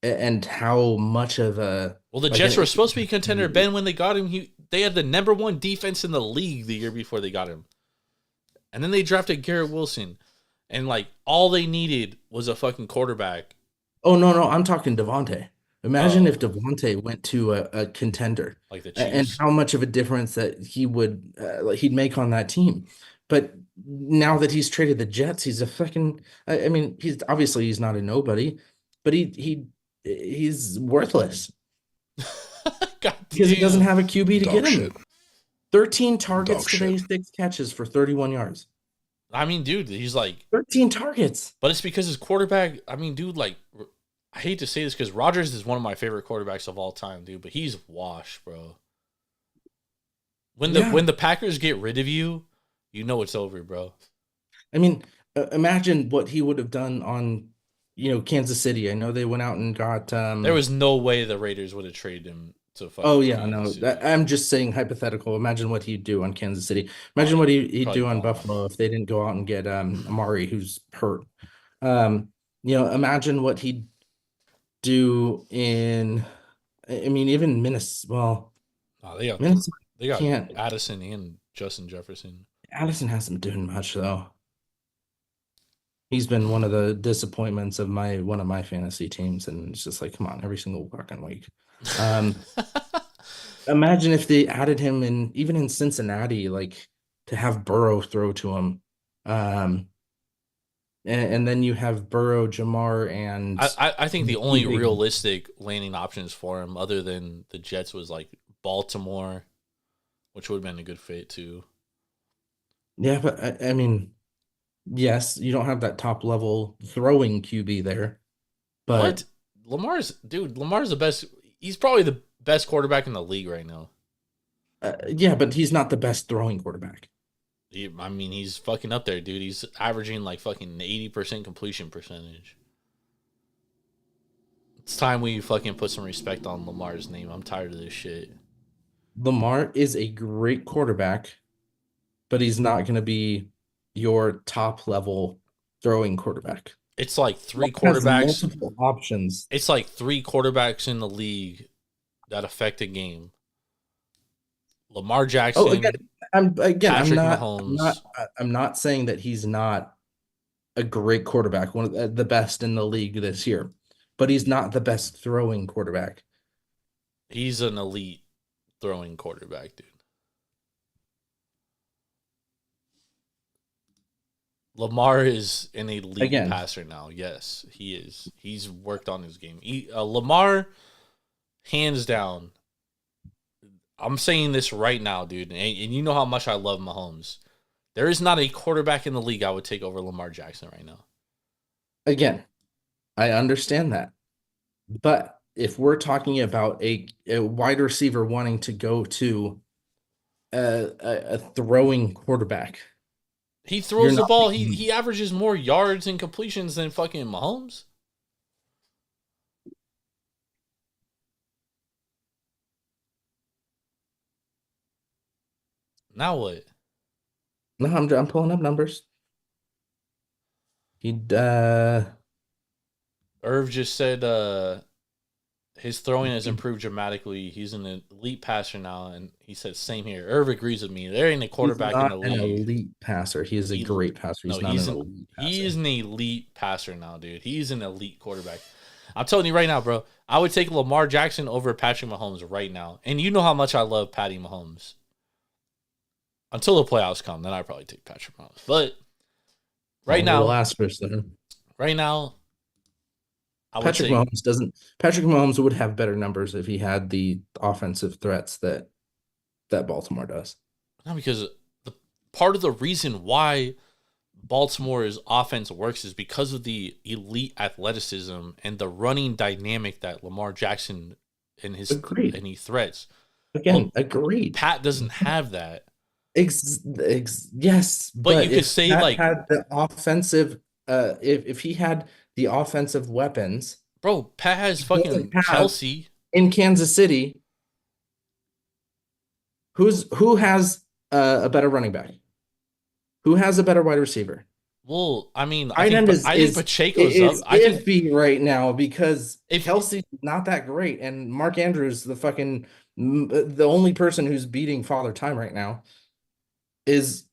and how much of a the Jets were supposed to be a contender, Ben. When they got him, they had the number 1 defense in the league the year before they got him, and then they drafted Garrett Wilson, and like all they needed was a fucking quarterback. Oh no, I'm talking Devontae. Imagine if Devontae went to a contender, like the Chiefs, and how much of a difference that he would he'd make on that team. But now that he's traded the Jets, he's a fucking. I mean, he's not a nobody, but he's worthless because he doesn't have a QB to get him. 13 targets today, 6 catches for 31 yards. I mean, dude, he's like, 13 targets. but it's because his quarterback. I mean, dude, like, I hate to say this because Rodgers is one of my favorite quarterbacks of all time, dude, but he's washed, bro. Yeah. When the Packers get rid of you, you know it's over, bro. I mean, imagine what he would have done on, Kansas City. I know they went out and got There was no way the Raiders would have traded him to Oh fucking yeah, Kansas no. City. I'm just saying hypothetical. Imagine what he'd do on Kansas City. Imagine what he'd Probably do on bomb. Buffalo if they didn't go out and get Amari, who's hurt. Imagine what he'd do in I mean, even Minnesota. Well, Oh, Minnesota they got can't. Addison and Justin Jefferson. Addison hasn't been doing much though. He's been one of the disappointments of one of my fantasy teams, and it's just like, come on, every single fucking week. Um, Imagine if they added him in even in Cincinnati, like to have Burrow throw to him. Um, and then you have Burrow, Jamar, and I think the only QB. realistic landing options for him, other than the Jets, was like Baltimore, which would have been a good fit too. Yeah, but I mean, yes, you don't have that top level throwing QB there, but What? Lamar's the best. He's probably the best quarterback in the league right now. yeah, but he's not the best throwing quarterback. I mean, he's fucking up there, dude. He's averaging like fucking 80% completion percentage. It's time we fucking put some respect on Lamar's name. I'm tired of this shit. Lamar is a great quarterback, but he's not going to be your top level throwing quarterback. It's like Lamar three has quarterbacks. multiple options. It's like three quarterbacks in the league that affect a game. Lamar Oh, again, Jackson, I'm Patrick not, Mahomes. I'm not saying that he's not a great quarterback, one of the best in the league this year, but he's not the best throwing quarterback. He's an elite throwing quarterback, dude. Lamar is an elite Again, passer now. Yes, he is. He's worked on his game. Lamar, hands down. I'm saying this right now, dude, and you know how much I love Mahomes. There is not a quarterback in the league I would take over Lamar Jackson right now. again, I understand that, but if we're talking about a wide receiver wanting to go to a throwing quarterback, He you're throws the not ball. thinking, He averages more yards and completions than fucking Mahomes. Now what? no, I'm pulling up numbers. He Irv just said his throwing has improved dramatically. He's an elite passer now, and he said same here. Irv agrees with me. There ain't a he's quarterback in not the an league. elite passer. He is a great passer. No, He's not an elite he is passer. an elite passer now, dude. He's an elite quarterback. I'm telling you right now, bro. I would take Lamar Jackson over Patrick Mahomes right now, and you know how much I love Patty Mahomes. Until the playoffs come, then I'd probably take Patrick Mahomes. But right Well, we'll now, ask first then. right now, I would Patrick say Mahomes doesn't. Patrick Mahomes would have better numbers if he had the offensive threats that Baltimore does. no, because the part of the reason why Baltimore's offense works is because of the elite athleticism and the running dynamic that Lamar Jackson Agreed. and he threats. Again, Well, agreed. Pat doesn't have that. Yes, But you but could if say Pat like, had the offensive, if he had the offensive weapons bro, Pat has he doesn't fucking have Kelsey. in Kansas City, who has a better running back? Who has a better wide receiver? Well, I mean, Tight end I think Pacheco's up. is I think iffy right now because if Kelsey's not that great, and Mark Andrews, the only person who's beating Father Time right now, is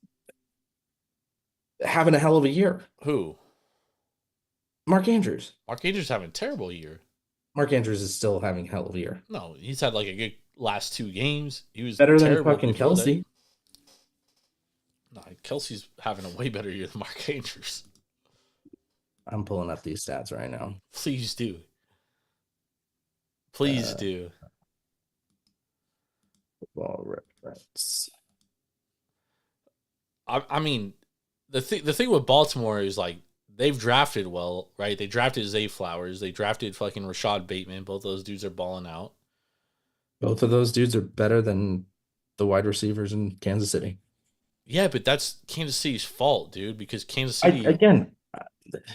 having a hell of a year. who Mark Andrews. Mark Andrews having a terrible year. Mark Andrews is still having a hell of a year. No, he's had like a good last two games. He was Better than terrible fucking before that. Kelsey. No, Kelsey's having a way better year than Mark Andrews. I'm pulling up these stats right now. Please do. Please do. Football reference. I mean, the thing with Baltimore is like they've drafted well, right? They drafted Zay Flowers, they drafted fucking Rashad Bateman. Both those dudes are balling out. Both of those dudes are better than the wide receivers in Kansas City. Yeah, but that's Kansas City's fault, dude, because Kansas City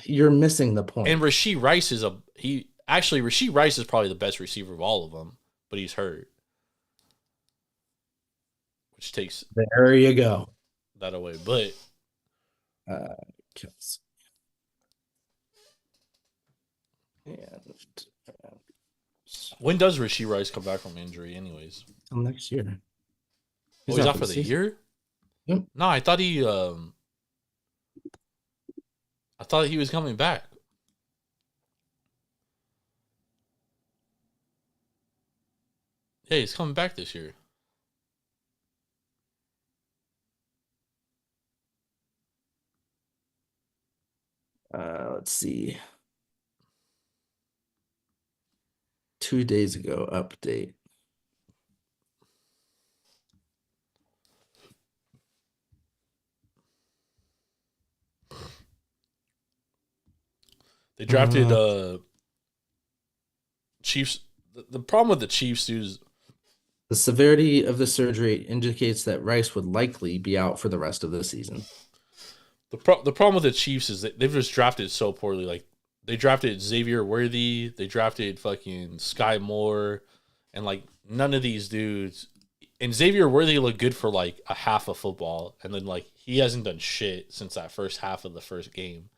You're missing the point. and Rashee Rice is Rashee Rice is probably the best receiver of all of them, but he's hurt. Which takes There you go. that away. But Kelsey. And when does Rashee Rice come back from injury anyways? till next year. He's out for the year? Yep. No, I thought he was coming back. Yeah, he's coming back this year. Let's see. 2 days ago, update. They drafted Chiefs. The problem with the Chiefs, dude, is The severity of the surgery indicates that Rice would likely be out for the rest of the season. the problem with the Chiefs is that they've just drafted so poorly. Like they drafted Xavier Worthy, they drafted fucking Sky Moore, and like none of these dudes. And Xavier Worthy looked good for like a half of football, and then like he hasn't done shit since that first half of the first game.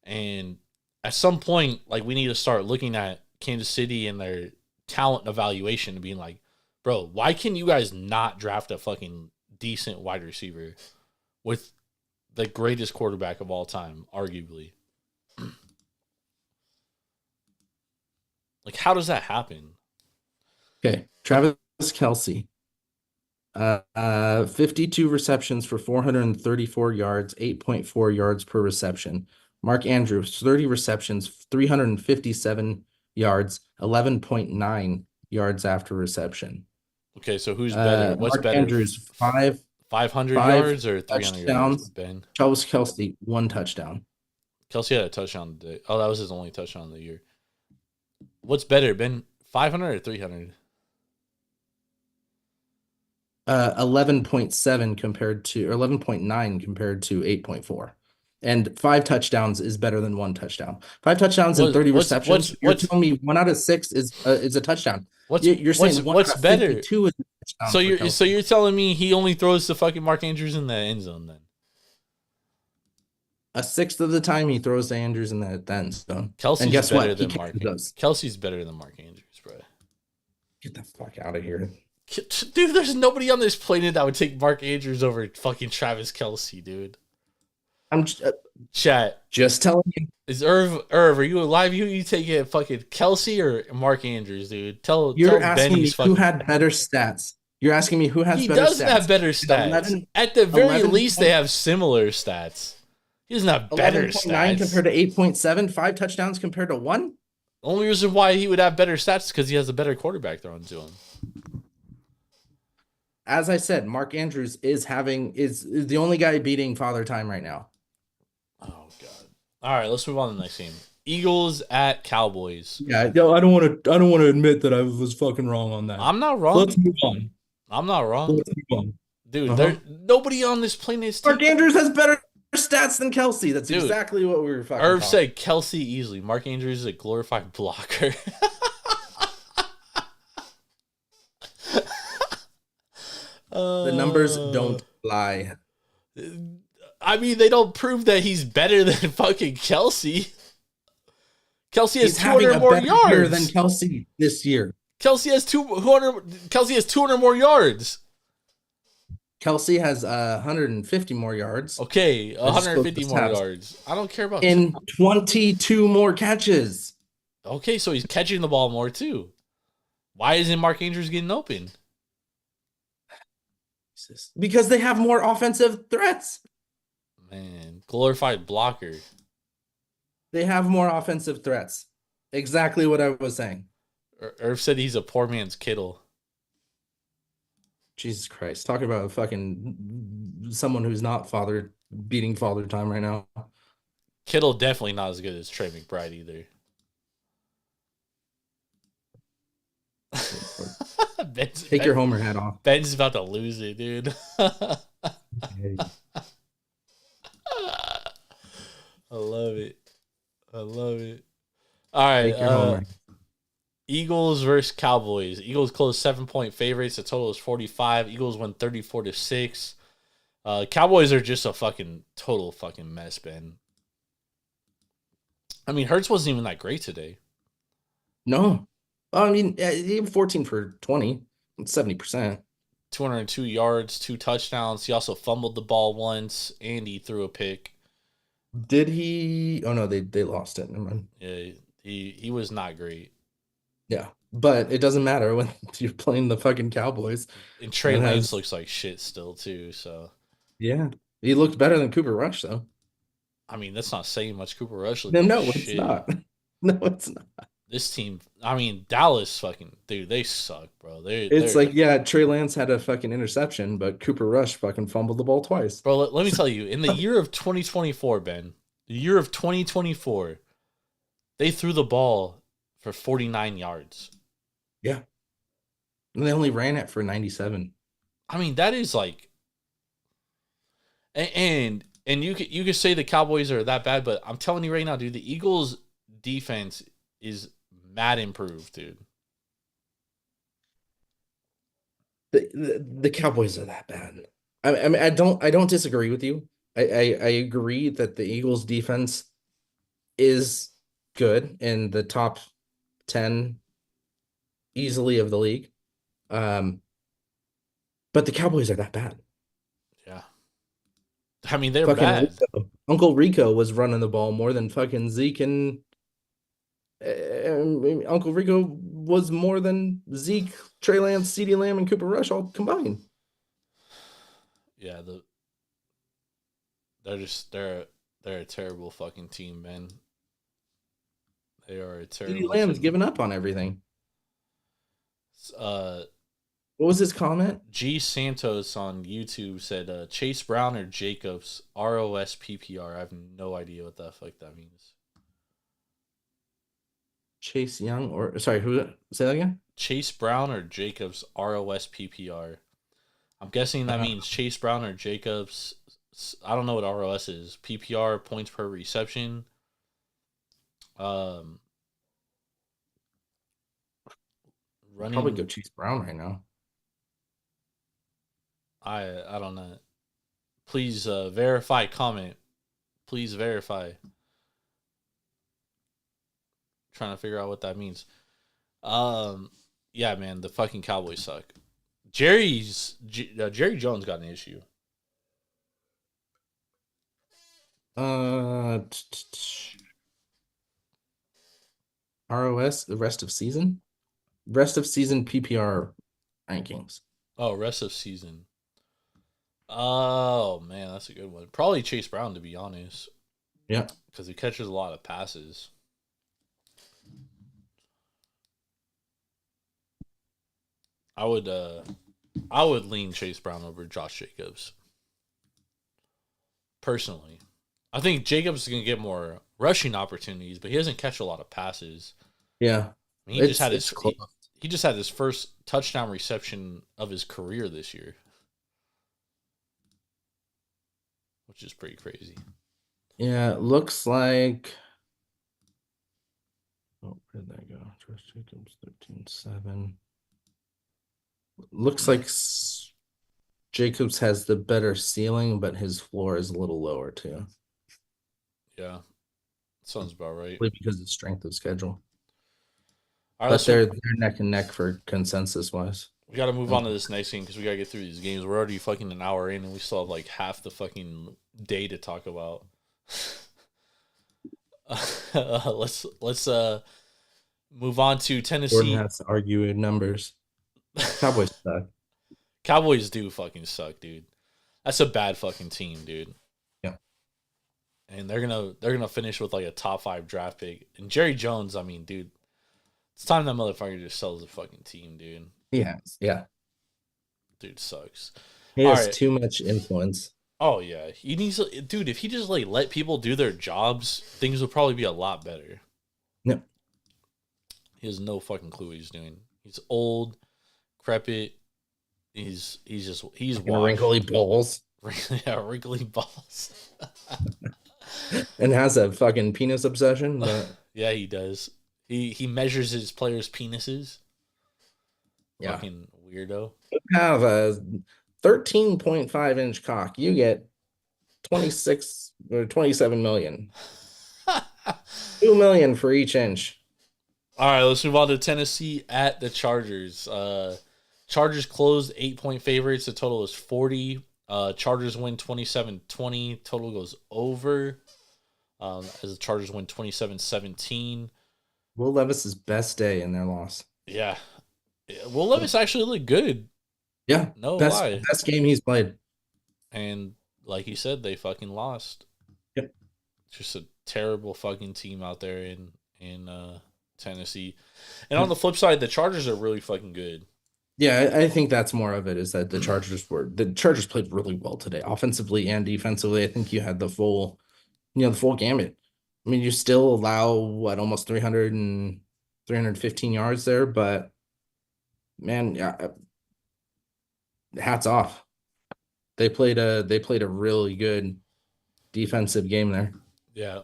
And at some point, like we need to start looking at Kansas City and their talent evaluation and being like, bro, why can you guys not draft a fucking decent wide receiver with the greatest quarterback of all time, arguably? Like, how does that happen? Okay, Travis Kelce. 52 receptions for 434 yards, 8.4 yards per reception. Mark Andrews, 30 receptions, 357 yards, 11.9 yards after reception. Okay, so who's better? What's Mark better? Andrews, 500 yards or 300 touchdowns. yards, Ben? Travis Kelce, 1 touchdown. Kelce had a touchdown today. Oh, that was his only touchdown of the year. What's better, Ben? 500 or 300? 11.7 compared to, or 11.9 compared to 8.4. And 5 touchdowns is better than 1 touchdown. 5 touchdowns and 30 receptions. You're telling me 1 out of 6 is a touchdown. You're saying what's better? 2 is a touchdown. So you're telling me he only throws to fucking Mark Andrews in the end zone then? A sixth of the time he throws to Andrews in the end zone. Kelsey's and guess better what? than Mark. Kelsey's better than Mark Andrews, bro. Get the fuck out of here. Dude, there's nobody on this planet that would take Mark Andrews over fucking Travis Kelce, dude. I'm Chat. Just telling you. Is Irv, are you alive? You take it fucking Kelce or Mark Andrews, dude? You're asking me who had better stats. You're asking me who has better stats. He doesn't have better stats. At the very least, they have similar stats. He doesn't have better stats. 11.9 compared to 8.7, 5 touchdowns compared to 1. The only reason why he would have better stats is because he has a better quarterback thrown to him. As I said, Mark Andrews is the only guy beating Father Time right now. Oh god! All right, let's move on to the next game. Eagles at Cowboys. Yeah, yo, I don't want to admit that I was fucking wrong on that. I'm not wrong. Let's move on. I'm not wrong. Let's move on. Dude, there's nobody on this planet is Mark Andrews has better stats than Kelce. That's exactly what we were fucking Irv said Kelce easily. Mark Andrews is a glorified blocker. The numbers don't lie. I mean, they don't prove that he's better than fucking Kelce. Kelce has 200 more yards than Kelce this year. Kelce has 200 more yards. Kelce has 150 more yards. Okay, 150 more yards. I don't care about in 22 more catches. Okay, so he's catching the ball more too. Why isn't Mark Andrews getting open? Because they have more offensive threats. Man, glorified blocker. They have more offensive threats. Exactly what I was saying. Irv said he's a poor man's Kittle. Jesus Christ. Talking about a fucking someone who's not beating father time right now. Kittle definitely not as good as Trey McBride either. Take your Homer hat off. Ben's about to lose it, dude. I love it. I love it. All right. Eagles versus Cowboys. Eagles closed 7-point favorites. The total is 45. Eagles won 34-6. Cowboys are just a fucking total fucking mess, Ben. I mean, Hurts wasn't even that great today. No. I mean, even 14 for 20. 70%. 202 yards, 2 touchdowns. He also fumbled the ball once, and he threw a pick. Did he? Oh, no, they lost it. Never mind. Yeah, he was not great. Yeah, but it doesn't matter when you're playing the fucking Cowboys. And Trey Lance looks like shit still, too, so. Yeah, he looked better than Cooper Rush, though. I mean, that's not saying much. Cooper Rush looked No, like it's shit. not. No, it's not. This team, I mean, Dallas fucking, dude, they suck, bro. It's like, yeah, Trey Lance had a fucking interception, but Cooper Rush fucking fumbled the ball twice. Bro, let me tell you, in the year of 2024, Ben, the year of 2024, they threw the ball for 49 yards. Yeah. And they only ran it for 97. I mean, that is like, and you could say the Cowboys are that bad, but I'm telling you right now, dude, the Eagles defense is mad improved, dude. The Cowboys are that bad. I mean, I don't disagree with you. I agree that the Eagles defense is good in the top 10 easily of the league. But the Cowboys are that bad. Yeah. I mean, they're fucking bad. Uncle Rico was running the ball more than fucking Zeke, and Uncle Rico was more than Zeke, Trey Lance, CeeDee Lamb, and Cooper Rush all combined. Yeah, they're a terrible fucking team, man. They are a terrible CeeDee Lamb's team. given up on everything. What was his comment? G Santos on YouTube said Chase Brown or Jacobs, ROS PPR. I have no idea what the fuck that means. Chase Young who? Say that again? Chase Brown or Jacobs, ROS PPR. I'm guessing that means Chase Brown or Jacobs. I don't know what ROS is. PPR, points per reception. Running. Probably go Chase Brown right now. I don't know. Please verify comment. Please verify. Trying to figure out what that means. Yeah, man, the fucking Cowboys suck. Jerry Jones got an issue. ROS, the rest of season PPR rankings. Oh, rest of season. Oh man, that's a good one. Probably Chase Brown, to be honest. Yeah, because he catches a lot of passes. I would lean Chase Brown over Josh Jacobs. Personally, I think Jacobs is gonna get more rushing opportunities, but he doesn't catch a lot of passes. Yeah, I mean, he just had his first touchdown reception of his career this year, which is pretty crazy. Yeah, it looks like. Oh, where did that go? Josh Jacobs 13-7. Looks like Jacobs has the better ceiling, but his floor is a little lower too. Yeah, sounds about right. Because of the strength of schedule. All right, but they're neck and neck for consensus wise. We got to move on to this next game because we got to get through these games. We're already fucking an hour in, and we still have like half the fucking day to talk about. Let's move on to Tennessee. Jordan has to argue in numbers. Cowboys suck. Cowboys do fucking suck, dude. That's a bad fucking team, dude. Yeah. And they're gonna finish with like a top 5 draft pick. And Jerry Jones, I mean, dude, it's time that motherfucker just sells the fucking team, dude. Yeah. Dude sucks. He All has right. too much influence. Oh yeah, he needs to, dude. If he just like let people do their jobs, things would probably be a lot better. Yep. He has no fucking clue what he's doing. He's old, decrepit. He's washed. Wrinkly balls. Yeah, wrinkly balls. And has a fucking penis obsession, but Yeah, he does. He measures his players' penises. yeah. Fucking weirdo. Have a 13.5-inch cock. You get 26 or 27 million. 2 million for each inch. All right, let's move on to Tennessee at the Chargers. Chargers closed 8-point favorites. The total is 40. Chargers win 27-20. Total goes over. As the Chargers win 27-17. Will Levis's best day in their loss. Yeah. Will Levis actually looked good. Yeah. No best, lie. Best game he's played. And like he said, they fucking lost. Yep. Just a terrible fucking team out there in Tennessee. And on the flip side, the Chargers are really fucking good. Yeah, I think that's more of it, is that the Chargers played really well today, offensively and defensively. I think you had the full gamut. I mean, you still allow almost 315 yards there, but man, yeah, hats off. They played a really good defensive game there. Yeah.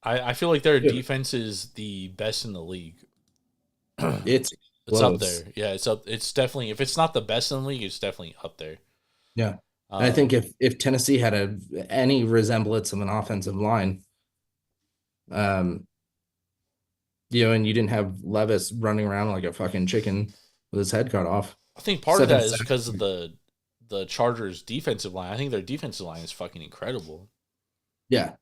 I feel like their defense is the best in the league. It's up there. Yeah, it's up. It's definitely, if it's not the best in the league, it's definitely up there. Yeah. I think if Tennessee had any resemblance of an offensive line, and you didn't have Levis running around like a fucking chicken with his head cut off. I think part of that is because of the Chargers defensive line. I think their defensive line is fucking incredible. Yeah.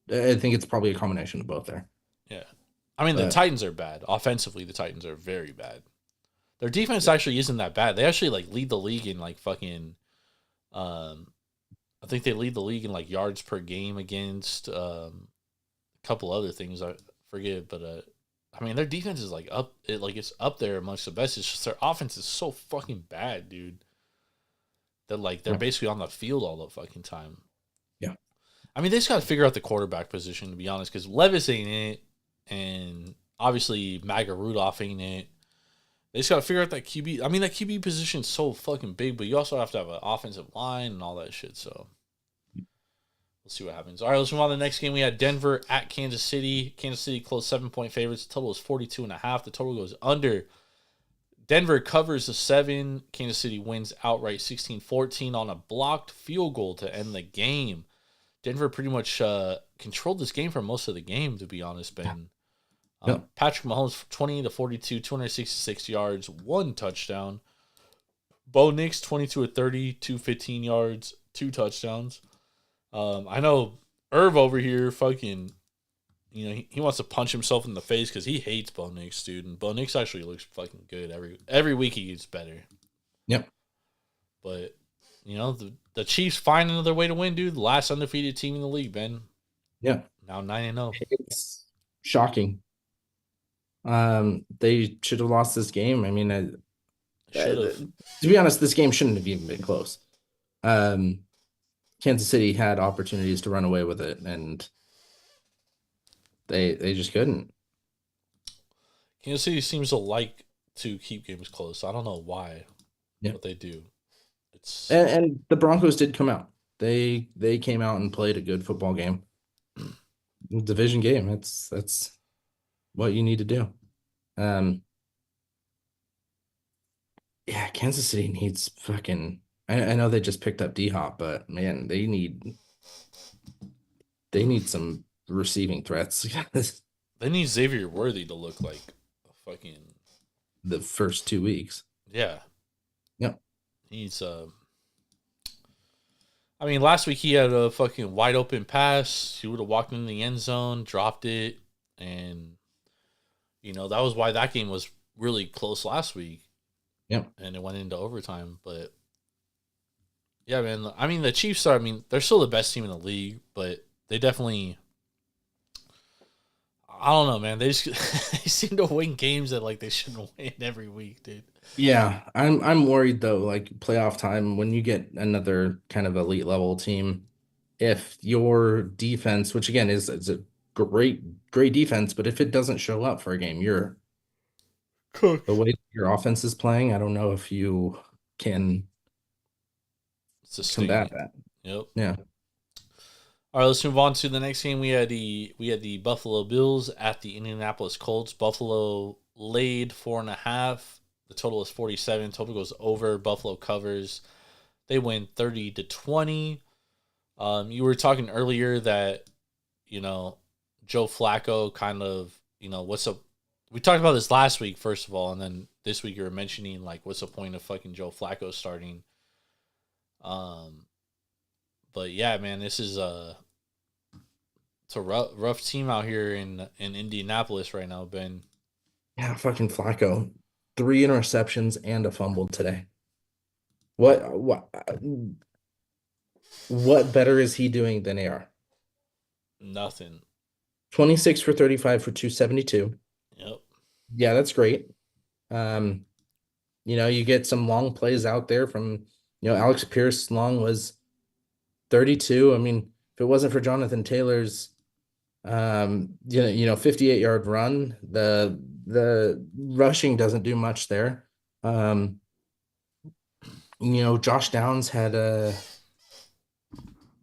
I think it's probably a combination of both there. Yeah. I mean, the Titans are bad. Offensively, the Titans are very bad. Their defense actually isn't that bad. They actually like lead the league in like fucking I think they lead the league in like yards per game against a couple other things I forget, but I mean, their defense is like it's up there amongst the best. It's just their offense is so fucking bad, dude. That like they're basically on the field all the fucking time. Yeah. I mean, they just got to figure out the quarterback position, to be honest, because Levis ain't it, and obviously Maga Rudolph ain't it. They just got to figure out that QB. I mean, that QB position is so fucking big, but you also have to have an offensive line and all that shit. So we'll see what happens. All right, let's move on to the next game. We had Denver at Kansas City. Kansas City closed 7-point favorites. The total is 42.5. The total goes under. Denver covers the 7. Kansas City wins outright 16-14 on a blocked field goal to end the game. Denver pretty much controlled this game for most of the game, to be honest, Ben. Patrick Mahomes, 20-42, 266 yards, 1 touchdown. Bo Nix, 22-30, 215 yards, 2 touchdowns. I know Irv over here fucking, he wants to punch himself in the face because he hates Bo Nix, dude. And Bo Nix actually looks fucking good. Every week he gets better. Yep. But, the Chiefs find another way to win, dude. The last undefeated team in the league, Ben. Yeah. Now 9-0. It's shocking. They should have lost this game. I mean, to be honest, this game shouldn't have even been close. Kansas City had opportunities to run away with it, and they just couldn't. Kansas City seems to like to keep games close. I don't know why, but they do. And the Broncos did come out. They came out and played a good football game. Division game. That's what you need to do. Yeah, Kansas City needs fucking. I know they just picked up D-Hop, but man, they need some receiving threats. They need Xavier Worthy to look like fucking the first 2 weeks. Yeah. Yep. He's I mean, last week he had a fucking wide open pass. He would have walked in the end zone, dropped it, and that was why that game was really close last week. Yep. And it went into overtime, but yeah, man. I mean, the Chiefs they're still the best team in the league, but they definitely I don't know, man. They just they seem to win games that like they shouldn't win every week, dude. Yeah, I'm worried though, like playoff time when you get another kind of elite level team, if your defense, which again is a great defense, but if it doesn't show up for a game, you're the Cooked. way your offense is playing, I don't know if you can Sustain combat it. that. Yep. Yeah. All right, let's move on to the next game. We had the Buffalo Bills at the Indianapolis Colts. Buffalo laid 4.5. The total is 47. Total goes over. Buffalo covers. They win 30-20. You were talking earlier that, you know, Joe Flacco kind of, what's up? We talked about this last week, first of all, and then this week you were mentioning, like, what's the point of fucking Joe Flacco starting? But yeah, man, this is it's a rough team out here in Indianapolis right now, Ben. Yeah, fucking Flacco. 3 interceptions and a fumble today. What better is he doing than AR? Nothing. 26 for 35 for 272. Yep. Yeah, that's great. Um, you get some long plays out there from, Alex Pierce long was 32. I mean, if it wasn't for Jonathan Taylor's 58-yard run, the rushing doesn't do much there. Josh Downs had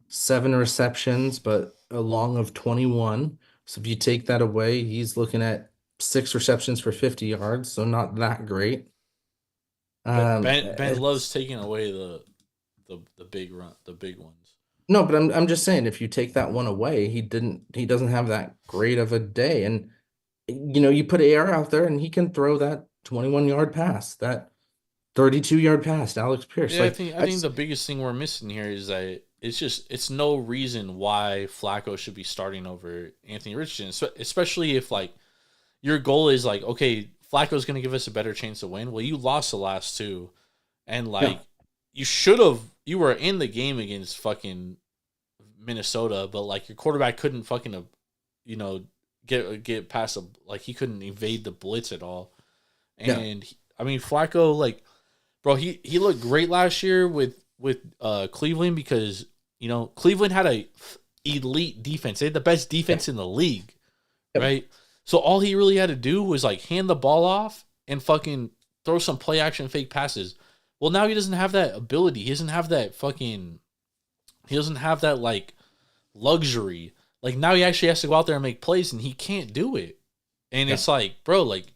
7 receptions, but a long of 21. So if you take that away, he's looking at 6 receptions for 50 yards, so not that great. Ben loves taking away the big run, the big ones. No, but I'm just saying if you take that one away, he doesn't have that great of a day. And you put AR out there and he can throw that 21-yard pass, that 32-yard pass to Alex Pierce. Yeah, Like I think the biggest thing we're missing here is that it's no reason why Flacco should be starting over Anthony Richardson, especially if like your goal is like, okay, Flacco's going to give us a better chance to win. Well, you lost the last two, and like you were in the game against fucking Minnesota, but like your quarterback couldn't fucking get past he couldn't evade the blitz at all. And I mean Flacco, like, bro, he looked great last year with Cleveland because Cleveland had a elite defense. They had the best defense in the league, right? So all he really had to do was like hand the ball off and fucking throw some play action fake passes. Well, now he doesn't have that ability. He doesn't have that like luxury. Like now he actually has to go out there and make plays and he can't do it. And it's like, bro, like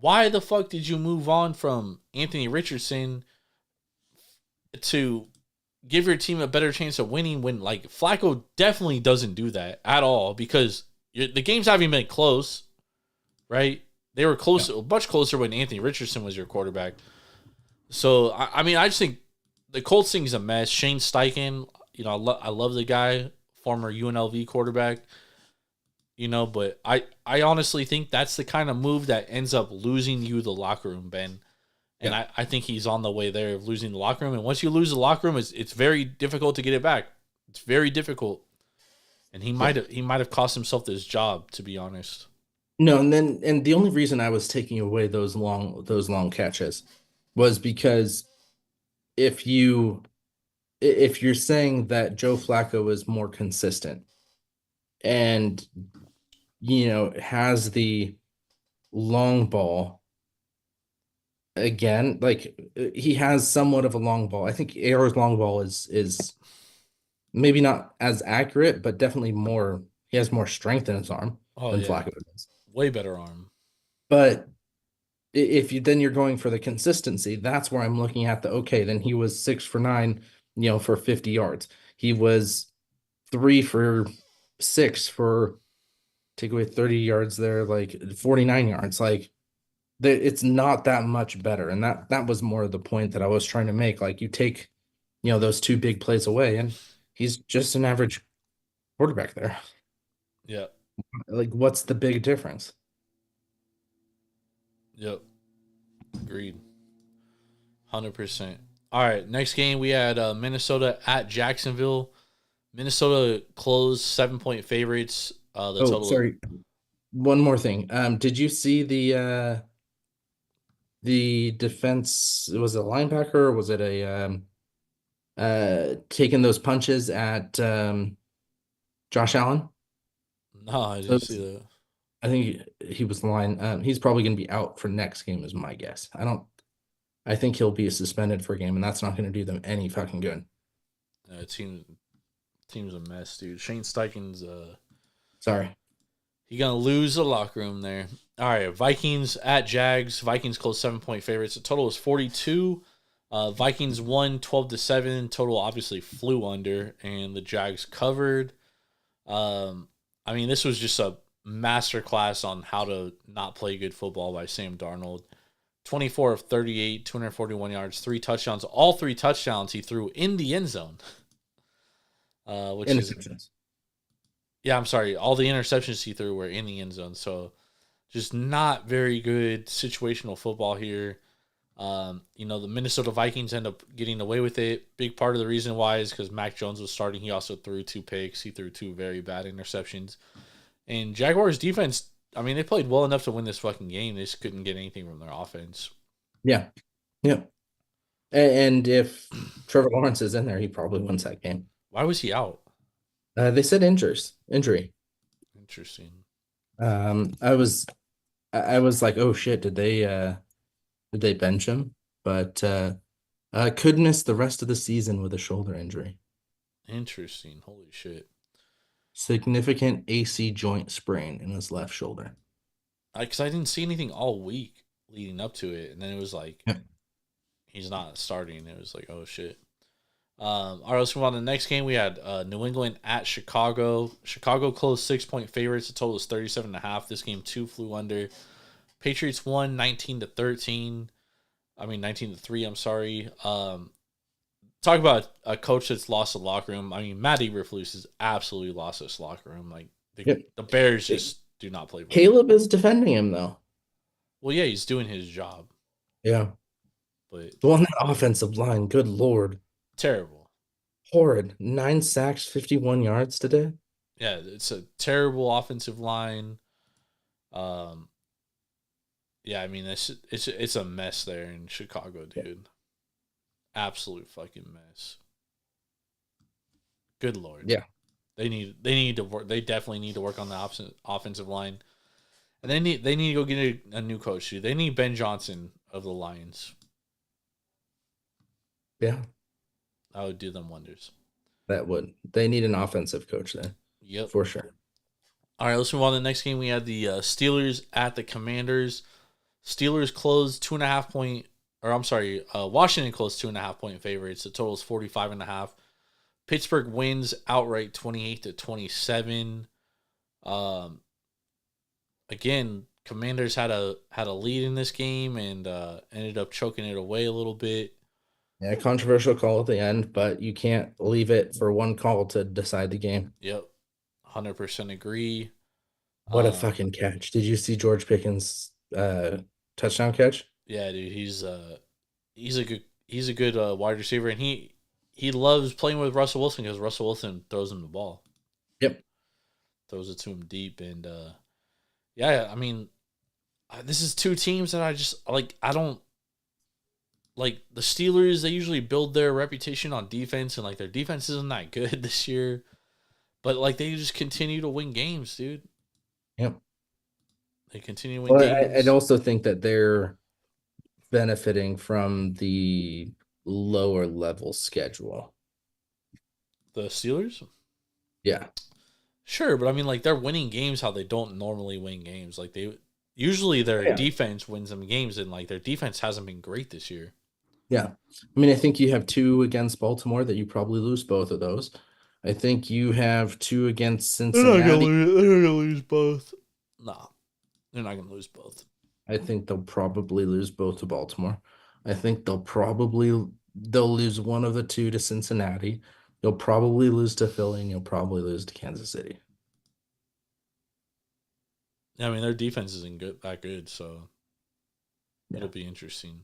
why the fuck did you move on from Anthony Richardson to give your team a better chance of winning when like Flacco definitely doesn't do that at all because the games haven't been close, right? They were close, much closer when Anthony Richardson was your quarterback. So, I mean, I just think the Colts thing is a mess. Shane Steichen, I love the guy, former UNLV quarterback, but I honestly think that's the kind of move that ends up losing you the locker room, Ben. And I think he's on the way there of losing the locker room. And once you lose the locker room, it's very difficult to get it back. It's very difficult. And he might have cost himself his job, to be honest. No, and the only reason I was taking away those long catches was because if you're saying that Joe Flacco is more consistent and has the long ball again, like he has somewhat of a long ball. I think AR's long ball is maybe not as accurate, but definitely more. He has more strength in his arm than Flacco does. Way better arm. But if you're going for the consistency, that's where I'm looking at then he was 6 for 9, for 50 yards. He was 3 for 6 for take away 30 yards there, like 49 yards. Like it's not that much better. And that was more of the point that I was trying to make. Like you take, those 2 big plays away and he's just an average quarterback there. Yeah. Like what's the big difference? Yep. Agreed. 100%. All right. Next game, we had Minnesota at Jacksonville. Minnesota closed 7-point favorites. The total. Sorry. one more thing. Did you see the defense? Was it a linebacker or was it a taking those punches at Josh Allen? No, I So didn't see that. I think he was the line. He's probably going to be out for next game, is my guess. I think he'll be suspended for a game, and that's not going to do them any fucking good. Team's a mess, dude. Shane Steichen's Sorry. he gonna lose the locker room there. All right, Vikings at Jags. Vikings close 7-point favorites. The total was 42. Vikings won 12-7. Total obviously flew under, and the Jags covered. I mean, this was just a masterclass on how to not play good football by Sam Darnold. 24 of 38, 241 yards, 3 touchdowns. All 3 touchdowns he threw in the end zone. Which is, yeah, I'm sorry. All the interceptions he threw were in the end zone. So just not very good situational football here. The Minnesota Vikings end up getting away with it. Big part of the reason why is because Mac Jones was starting. He also threw 2 picks. He threw 2 very bad interceptions. And Jaguars defense, I mean, they played well enough to win this fucking game. They just couldn't get anything from their offense. Yeah. Yeah. And if Trevor Lawrence is in there, he probably wins that game. Why was he out? They said injury. Interesting. I was like, oh shit, did they bench him? But could miss the rest of the season with a shoulder injury. Interesting. Holy shit. Significant AC joint sprain in his left shoulder. Because I didn't see anything all week leading up to it, and then it was like he's not starting. It was like, oh shit. All right, let's move on to the next game. We had New England at Chicago. Chicago closed 6-point favorites. The total is 37.5. This game 2 flew under. Patriots won 19-13. I mean 19-3. I'm sorry. Talk about a coach that's lost the locker room. I mean, Matt Eberflus has absolutely lost his locker room. Like the Bears just do not play. Caleb is defending him though. Well, yeah, he's doing his job. Yeah, but the one offensive line, good lord, terrible, horrid. 9 sacks, 51 yards today. Yeah, it's a terrible offensive line. Yeah, I mean it's a mess there in Chicago, dude. Yeah. Absolute fucking mess. Good lord. Yeah. They need to work. They definitely need to work on the offensive line, and they need to go get a new coach too. They need Ben Johnson of the Lions. Yeah, that would do them wonders. That would. They need an offensive coach then. Yep, for sure. All right, let's move on to the next game. We had the Steelers at the Commanders. Steelers closed 2.5 point. Or I'm sorry, Washington closed 2.5 point favorites. The total is 45.5. Pittsburgh wins outright 28-27. Again, Commanders had a lead in this game and ended up choking it away a little bit. Yeah, controversial call at the end, but you can't leave it for one call to decide the game. Yep, 100% agree. What a fucking catch! Did you see George Pickens' touchdown catch? Yeah, dude, he's a good wide receiver, and he loves playing with Russell Wilson because Russell Wilson throws him the ball. Yep, throws it to him deep, and yeah, I mean, this is 2 teams that I just like. I don't like the Steelers. They usually build their reputation on defense, and like their defense isn't that good this year, but like they just continue to win games, dude. Yep, they continue to win games. I'd also think that they're benefiting from the lower level schedule. The Steelers? Yeah. Sure, but I mean like they're winning games how they don't normally win games. Like they usually their defense wins them games, and like their defense hasn't been great this year. Yeah. I mean, I think you have 2 against Baltimore that you probably lose both of those. I think you have 2 against Cincinnati. They're not gonna lose both. No. They're not gonna lose both. I think they'll probably lose both to Baltimore. I think they'll lose one of the 2 to Cincinnati. You'll probably lose to Philly, and you'll probably lose to Kansas City. I mean, their defense isn't that good, so it'll be interesting.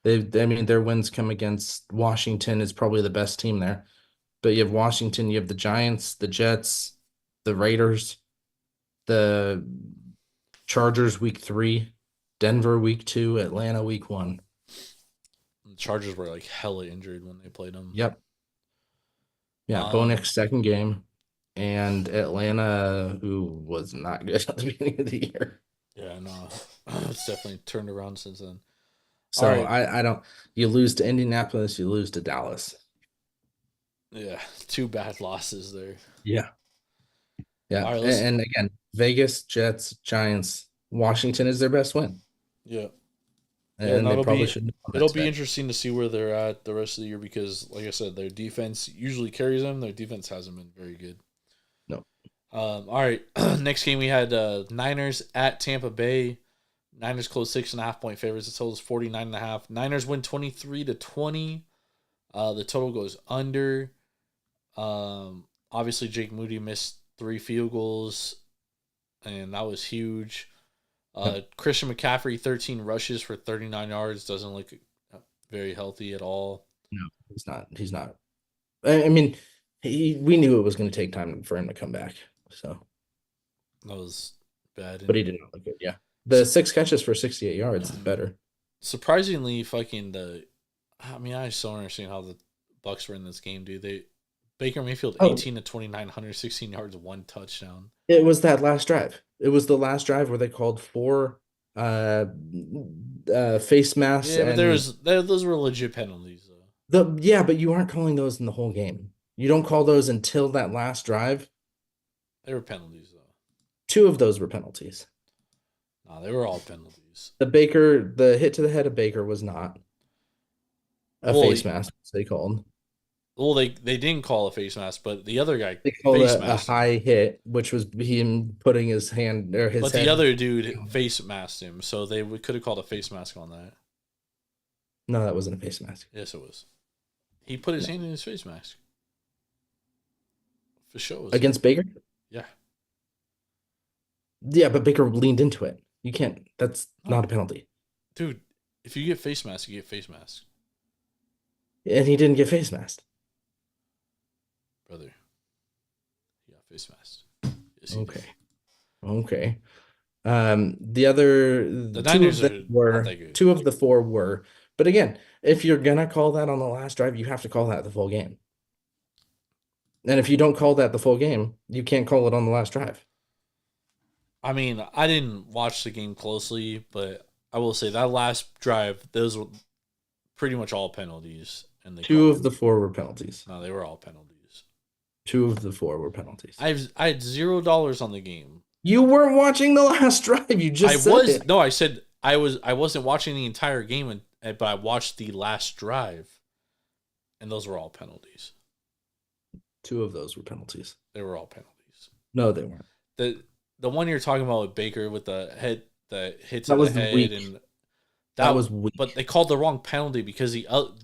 Their wins come against Washington is probably the best team there. But you have Washington, you have the Giants, the Jets, the Raiders, the Chargers week 3, Denver week 2, Atlanta week 1. The Chargers were like hella injured when they played them. Yep. Yeah, Bo Nix's second game, and Atlanta, who was not good at the beginning of the year. Yeah, no, it's definitely turned around since then. So All right. I don't. You lose to Indianapolis, you lose to Dallas. Yeah, 2 bad losses there. Yeah. Yeah, All right, and again, Vegas, Jets, Giants, Washington is their best win, Yeah. and they probably shouldn't. It'll be interesting to see where they're at the rest of the year because, like I said, their defense usually carries them. Their defense hasn't been very good. No. All right. Next game we had Niners at Tampa Bay. Niners closed 6.5-point favorites. The total is 49.5. Niners win 23-20. The total goes under. Obviously Jake Moody missed 3 field goals, and that was huge. Christian McCaffrey, 13 rushes for 39 yards. Doesn't look very healthy at all. No, he's not. I mean, we knew it was going to take time for him to come back. So that was bad. But he did not look good. Yeah, the 6 catches for 68 yards is better. Surprisingly, I just don't understand how the Bucs were in this game, dude. Baker Mayfield, 18-29, 116 yards, 1 touchdown. It was that last drive. It was the last drive where they called 4 face masks. Yeah, but those were legit penalties, though. But you aren't calling those in the whole game. You don't call those until that last drive. They were penalties, though. 2 of those were penalties. No, they were all penalties. The hit to the head of Baker was not a face mask, they called. Well, they didn't call a face mask, but the other guy they called a high hit, which was him putting his hand or his. But head. The other dude face masked him, so they could have called a face mask on that. No, that wasn't a face mask. Yes, it was. He put his hand in his face mask. For sure. Against Baker? Yeah. Yeah, but Baker leaned into it. You can't. That's not a penalty. Dude, if you get face mask, you get face mask. And he didn't get face masked. Brother. He got face masked. Yes, Okay. The Niners were 2 of the 4 were. But again, if you're gonna call that on the last drive, you have to call that the full game. And if you don't call that the full game, you can't call it on the last drive. I mean, I didn't watch the game closely, but I will say that last drive, those were pretty much all penalties. And 2 of the 4 were penalties. No, they were all penalties. 2 of the 4 were penalties. I had $0 on the game. You weren't watching the last drive. You just said it. No, I said I wasn't watching the entire game, but I watched the last drive, and those were all penalties. 2 of those were penalties. They were all penalties. No, they weren't. The one you're talking about with Baker with the head, the hit to the head, weak. and that was weak. But they called the wrong penalty because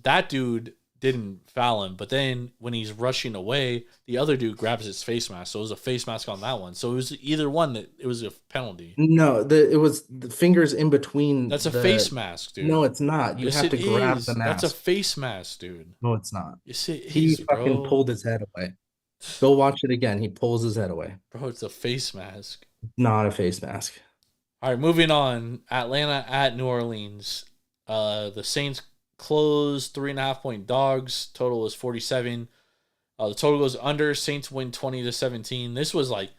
that dude didn't foul him. But then when he's rushing away, the other dude grabs his face mask. So it was a face mask on that one. So it was either one that it was a penalty. No, it was the fingers in between. That's a face mask, dude. No, it's not. You have to grab the mask. That's a face mask, dude. No, it's not. Yes, it is, he fucking pulled his head away. Go watch it again. He pulls his head away. Bro, it's a face mask. Not a face mask. All right, moving on. Atlanta at New Orleans. The Saints closed 3.5-point dogs. Total was 47. The total goes under. Saints win 20-17. This was like,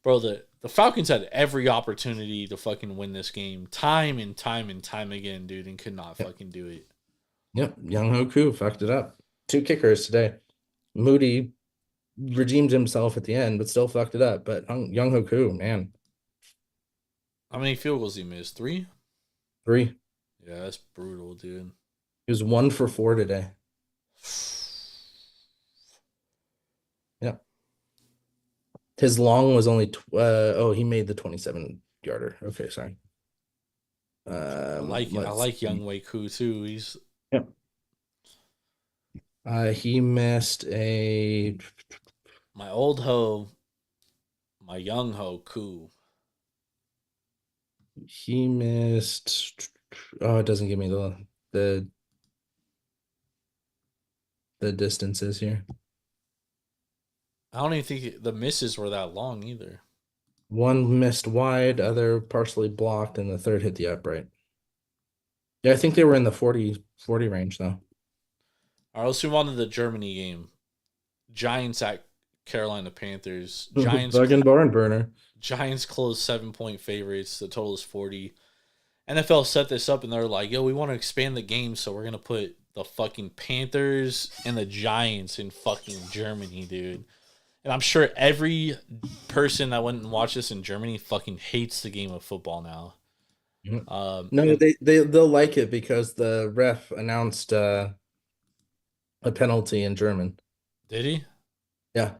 bro, the Falcons had every opportunity to fucking win this game time and time and time again, dude, and could not fucking do it. Yep, Young Koo fucked it up. 2 kickers today. Moody redeemed himself at the end, but still fucked it up. But Young Koo, man. How many field goals he missed? 3? 3. Yeah, that's brutal, dude. He was 1 for 4 today. Yeah. His long was only he made the 27-yarder. Okay, sorry. I like Young Koo too. He's he missed a my old hoe, my young hoe Koo. He missed. Oh, it doesn't give me the distances here. I don't even think the misses were that long either. One missed wide, other partially blocked, and the third hit the upright. Yeah, I think they were in the 40 range though. All right, let's move on to the Germany game. Giants at Carolina Panthers. Fucking barn burner. Giants closed 7-point favorites. The total is 40. NFL set this up and they're like, yo, we want to expand the game, so we're gonna put the fucking Panthers and the Giants in fucking Germany, dude. And I'm sure every person that went and watched this in Germany fucking hates the game of football now. No, they'll like it because the ref announced a penalty in German. Did he? Yeah.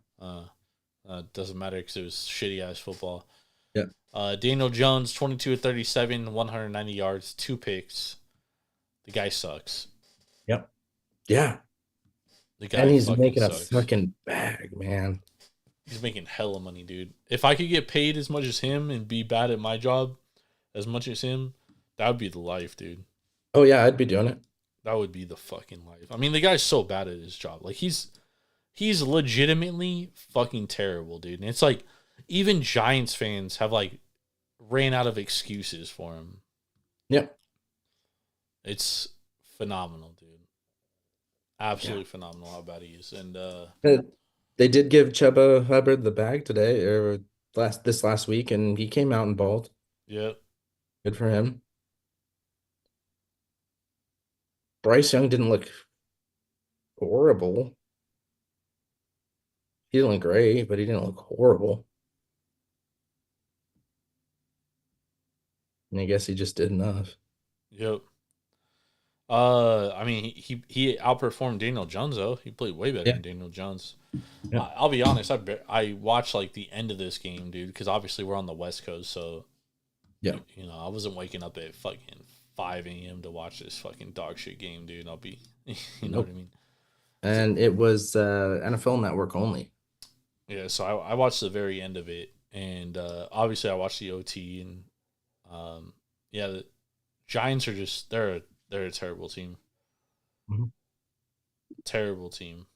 Doesn't matter because it was shitty ass football. Yeah. Daniel Jones, 22-37, 190 yards, 2 picks. The guy sucks. Yep. Yeah. The guy and he's fucking making sucks. a fucking bag, man. He's making hella money, dude. If I could get paid as much as him and be bad at my job as much as him, that would be the life, dude. Oh yeah, I'd be doing it. That would be the fucking life. I mean, the guy's so bad at his job. Like he's legitimately fucking terrible, dude. And it's like even Giants fans have like ran out of excuses for him. Yep. It's phenomenal, dude. Absolutely phenomenal how bad he is. And they did give Chuba Hubbard the bag today or this last week, and he came out and balled. Yep. Good for him. Bryce Young didn't look horrible. He didn't look great, but he didn't look horrible. And I guess he just did enough. Yep. I mean, he outperformed Daniel Jones though. He played way better than Daniel Jones. Yeah. I'll be honest. I watched like the end of this game, dude, because obviously we're on the West Coast, so Yeah. you know I wasn't waking up at fucking 5 a.m. to watch this fucking dog shit game, dude. I'll be, you know what I mean. And it was NFL Network only. Yeah, so I watched the very end of it, and obviously I watched the OT, and yeah, the Giants are just they're a terrible team. Mm-hmm. Terrible team.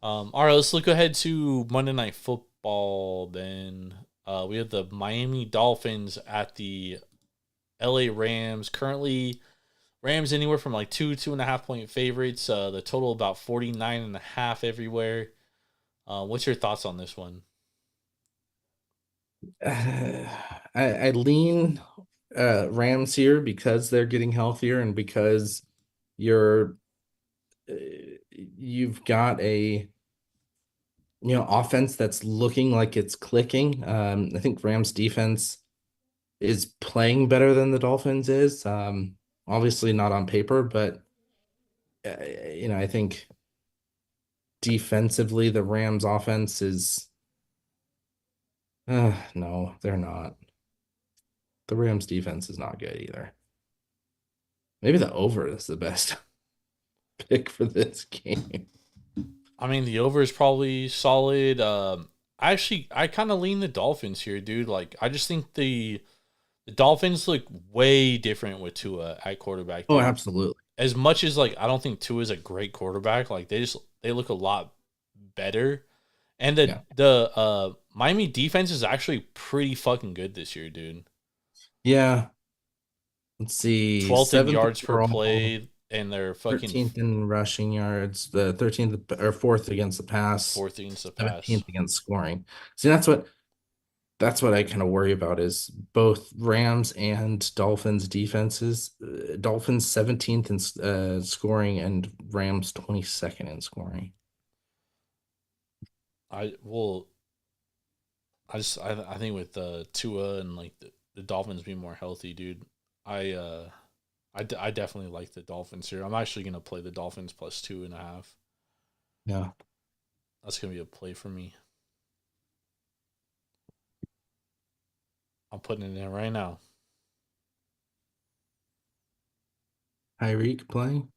All right, let's look ahead to Monday Night Football. Then we have the Miami Dolphins at the LA Rams. Currently, Rams anywhere from like 2.5 point favorites. The total about 49.5 everywhere. What's your thoughts on this one? I lean Rams here because they're getting healthier and because you've got a offense that's looking like it's clicking. I think Rams defense is playing better than the Dolphins is. Obviously not on paper, but I think defensively the Rams offense is no, they're not. The Rams defense is not good either. Maybe the over is the best pick for this game. I mean, the over is probably solid. I kind of lean the Dolphins here, dude. Like, I just think the Dolphins look way different with Tua at quarterback. Oh, dude. absolutely. As much as like I don't think Tua is a great quarterback, like they look a lot better. And the Miami defense is actually pretty fucking good this year, dude. Yeah. Let's see. 12th in 7th yards per overall, play, and they're fucking 13th in rushing yards, the 13th or 4th against the pass, 4th against the pass. 17th against scoring. See, that's what I kind of worry about is both Rams and Dolphins defenses. Dolphins 17th in scoring and Rams 22nd in scoring. I think with Tua and like the Dolphins being more healthy, dude. I definitely like the Dolphins here. I'm actually gonna play the Dolphins plus 2.5. Yeah, that's gonna be a play for me. I'm putting it in right now. Tyreek playing?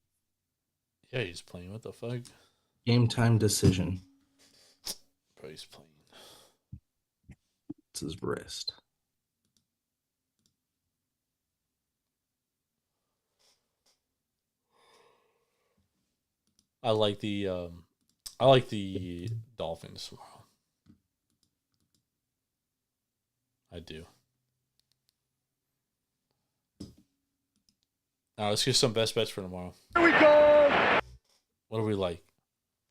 Yeah, he's playing. What the fuck? Game time decision. Bro, he's playing. It's his wrist. I like the Dolphins tomorrow. I do. Now let's get some best bets for tomorrow. Here we go. What do we like?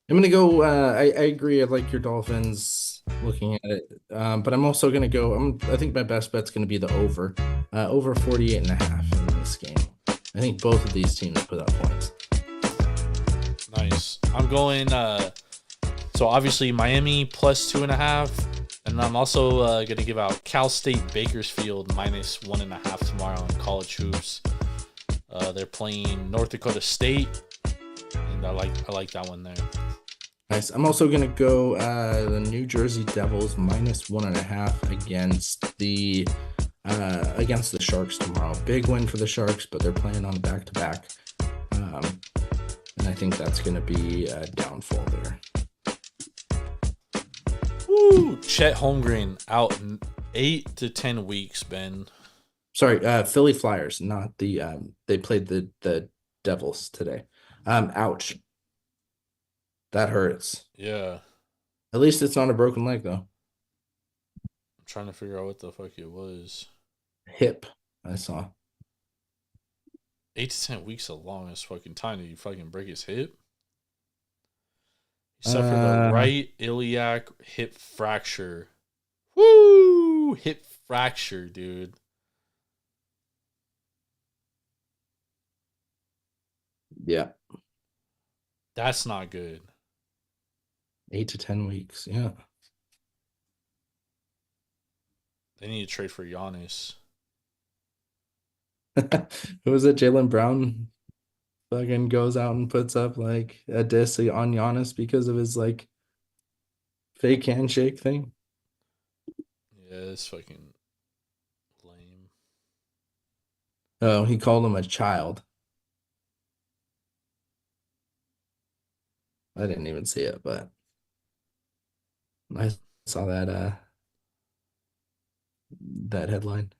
I'm gonna go. I agree. I like your Dolphins. Looking at it, but I'm also gonna go. I think my best bet's gonna be the over, over 48.5 in this game. I think both of these teams put up points. Nice. I'm going. So obviously Miami plus 2.5, and I'm also gonna give out Cal State Bakersfield minus 1.5 tomorrow in college hoops. They're playing North Dakota State, and I like that one there. Nice. I'm also gonna go the New Jersey Devils minus 1.5 against the Sharks tomorrow. Big win for the Sharks, but they're playing on back-to-back, and I think that's gonna be a downfall there. Woo! Chet Holmgren out in 8 to 10 weeks, Ben. Sorry, Philly Flyers, not the. They played the Devils today. Ouch. That hurts. Yeah. At least it's not a broken leg, though. I'm trying to figure out what the fuck it was. Hip, I saw. 8 to 10 weeks, the longest fucking time. Did you fucking break his hip? He suffered the right iliac hip fracture. Woo! Hip fracture, dude. Yeah. That's not good. 8 to 10 weeks, yeah. They need to trade for Giannis. Who was it? Jaylen Brown fucking goes out and puts up like a diss on Giannis because of his like fake handshake thing. Yeah, it's fucking lame. Oh, he called him a child. I didn't even see it, but I saw that headline.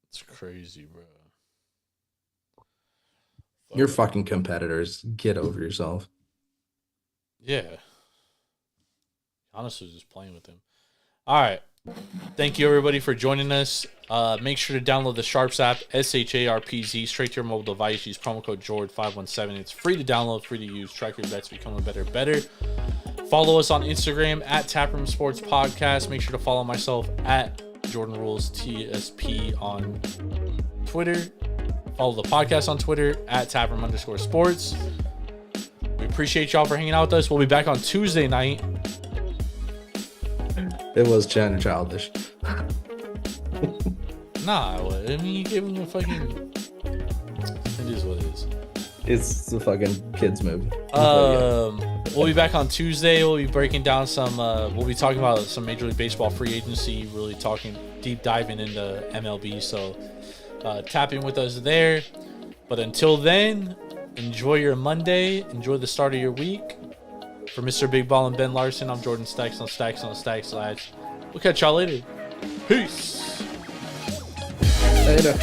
It's crazy, bro. You're fucking competitors. Get over yourself. Yeah. Giannis was just playing with him. All right. Thank you, everybody, for joining us. Make sure to download the Sharps app, SHARPZ, straight to your mobile device. Use promo code JORD517. It's free to download, free to use. Track your bets, become a better. Follow us on Instagram at Taproom Sports Podcast. Make sure to follow myself at Jordan Rules TSP on Twitter. Follow the podcast on Twitter at Taproom_sports. We appreciate y'all for hanging out with us. We'll be back on Tuesday night. It was childish. Nah, I mean, you gave him a fucking... It is what it is. It's the fucking kids movie. We'll be back on Tuesday. We'll be breaking down some... we'll be talking about some Major League Baseball free agency, really talking, deep diving into MLB. So tap in with us there. But until then, enjoy your Monday. Enjoy the start of your week. For Mr. Big Ball and Ben Larson, I'm Jordan Stacks on Stacks on Stacks, lads. We'll catch y'all later. Peace. Later.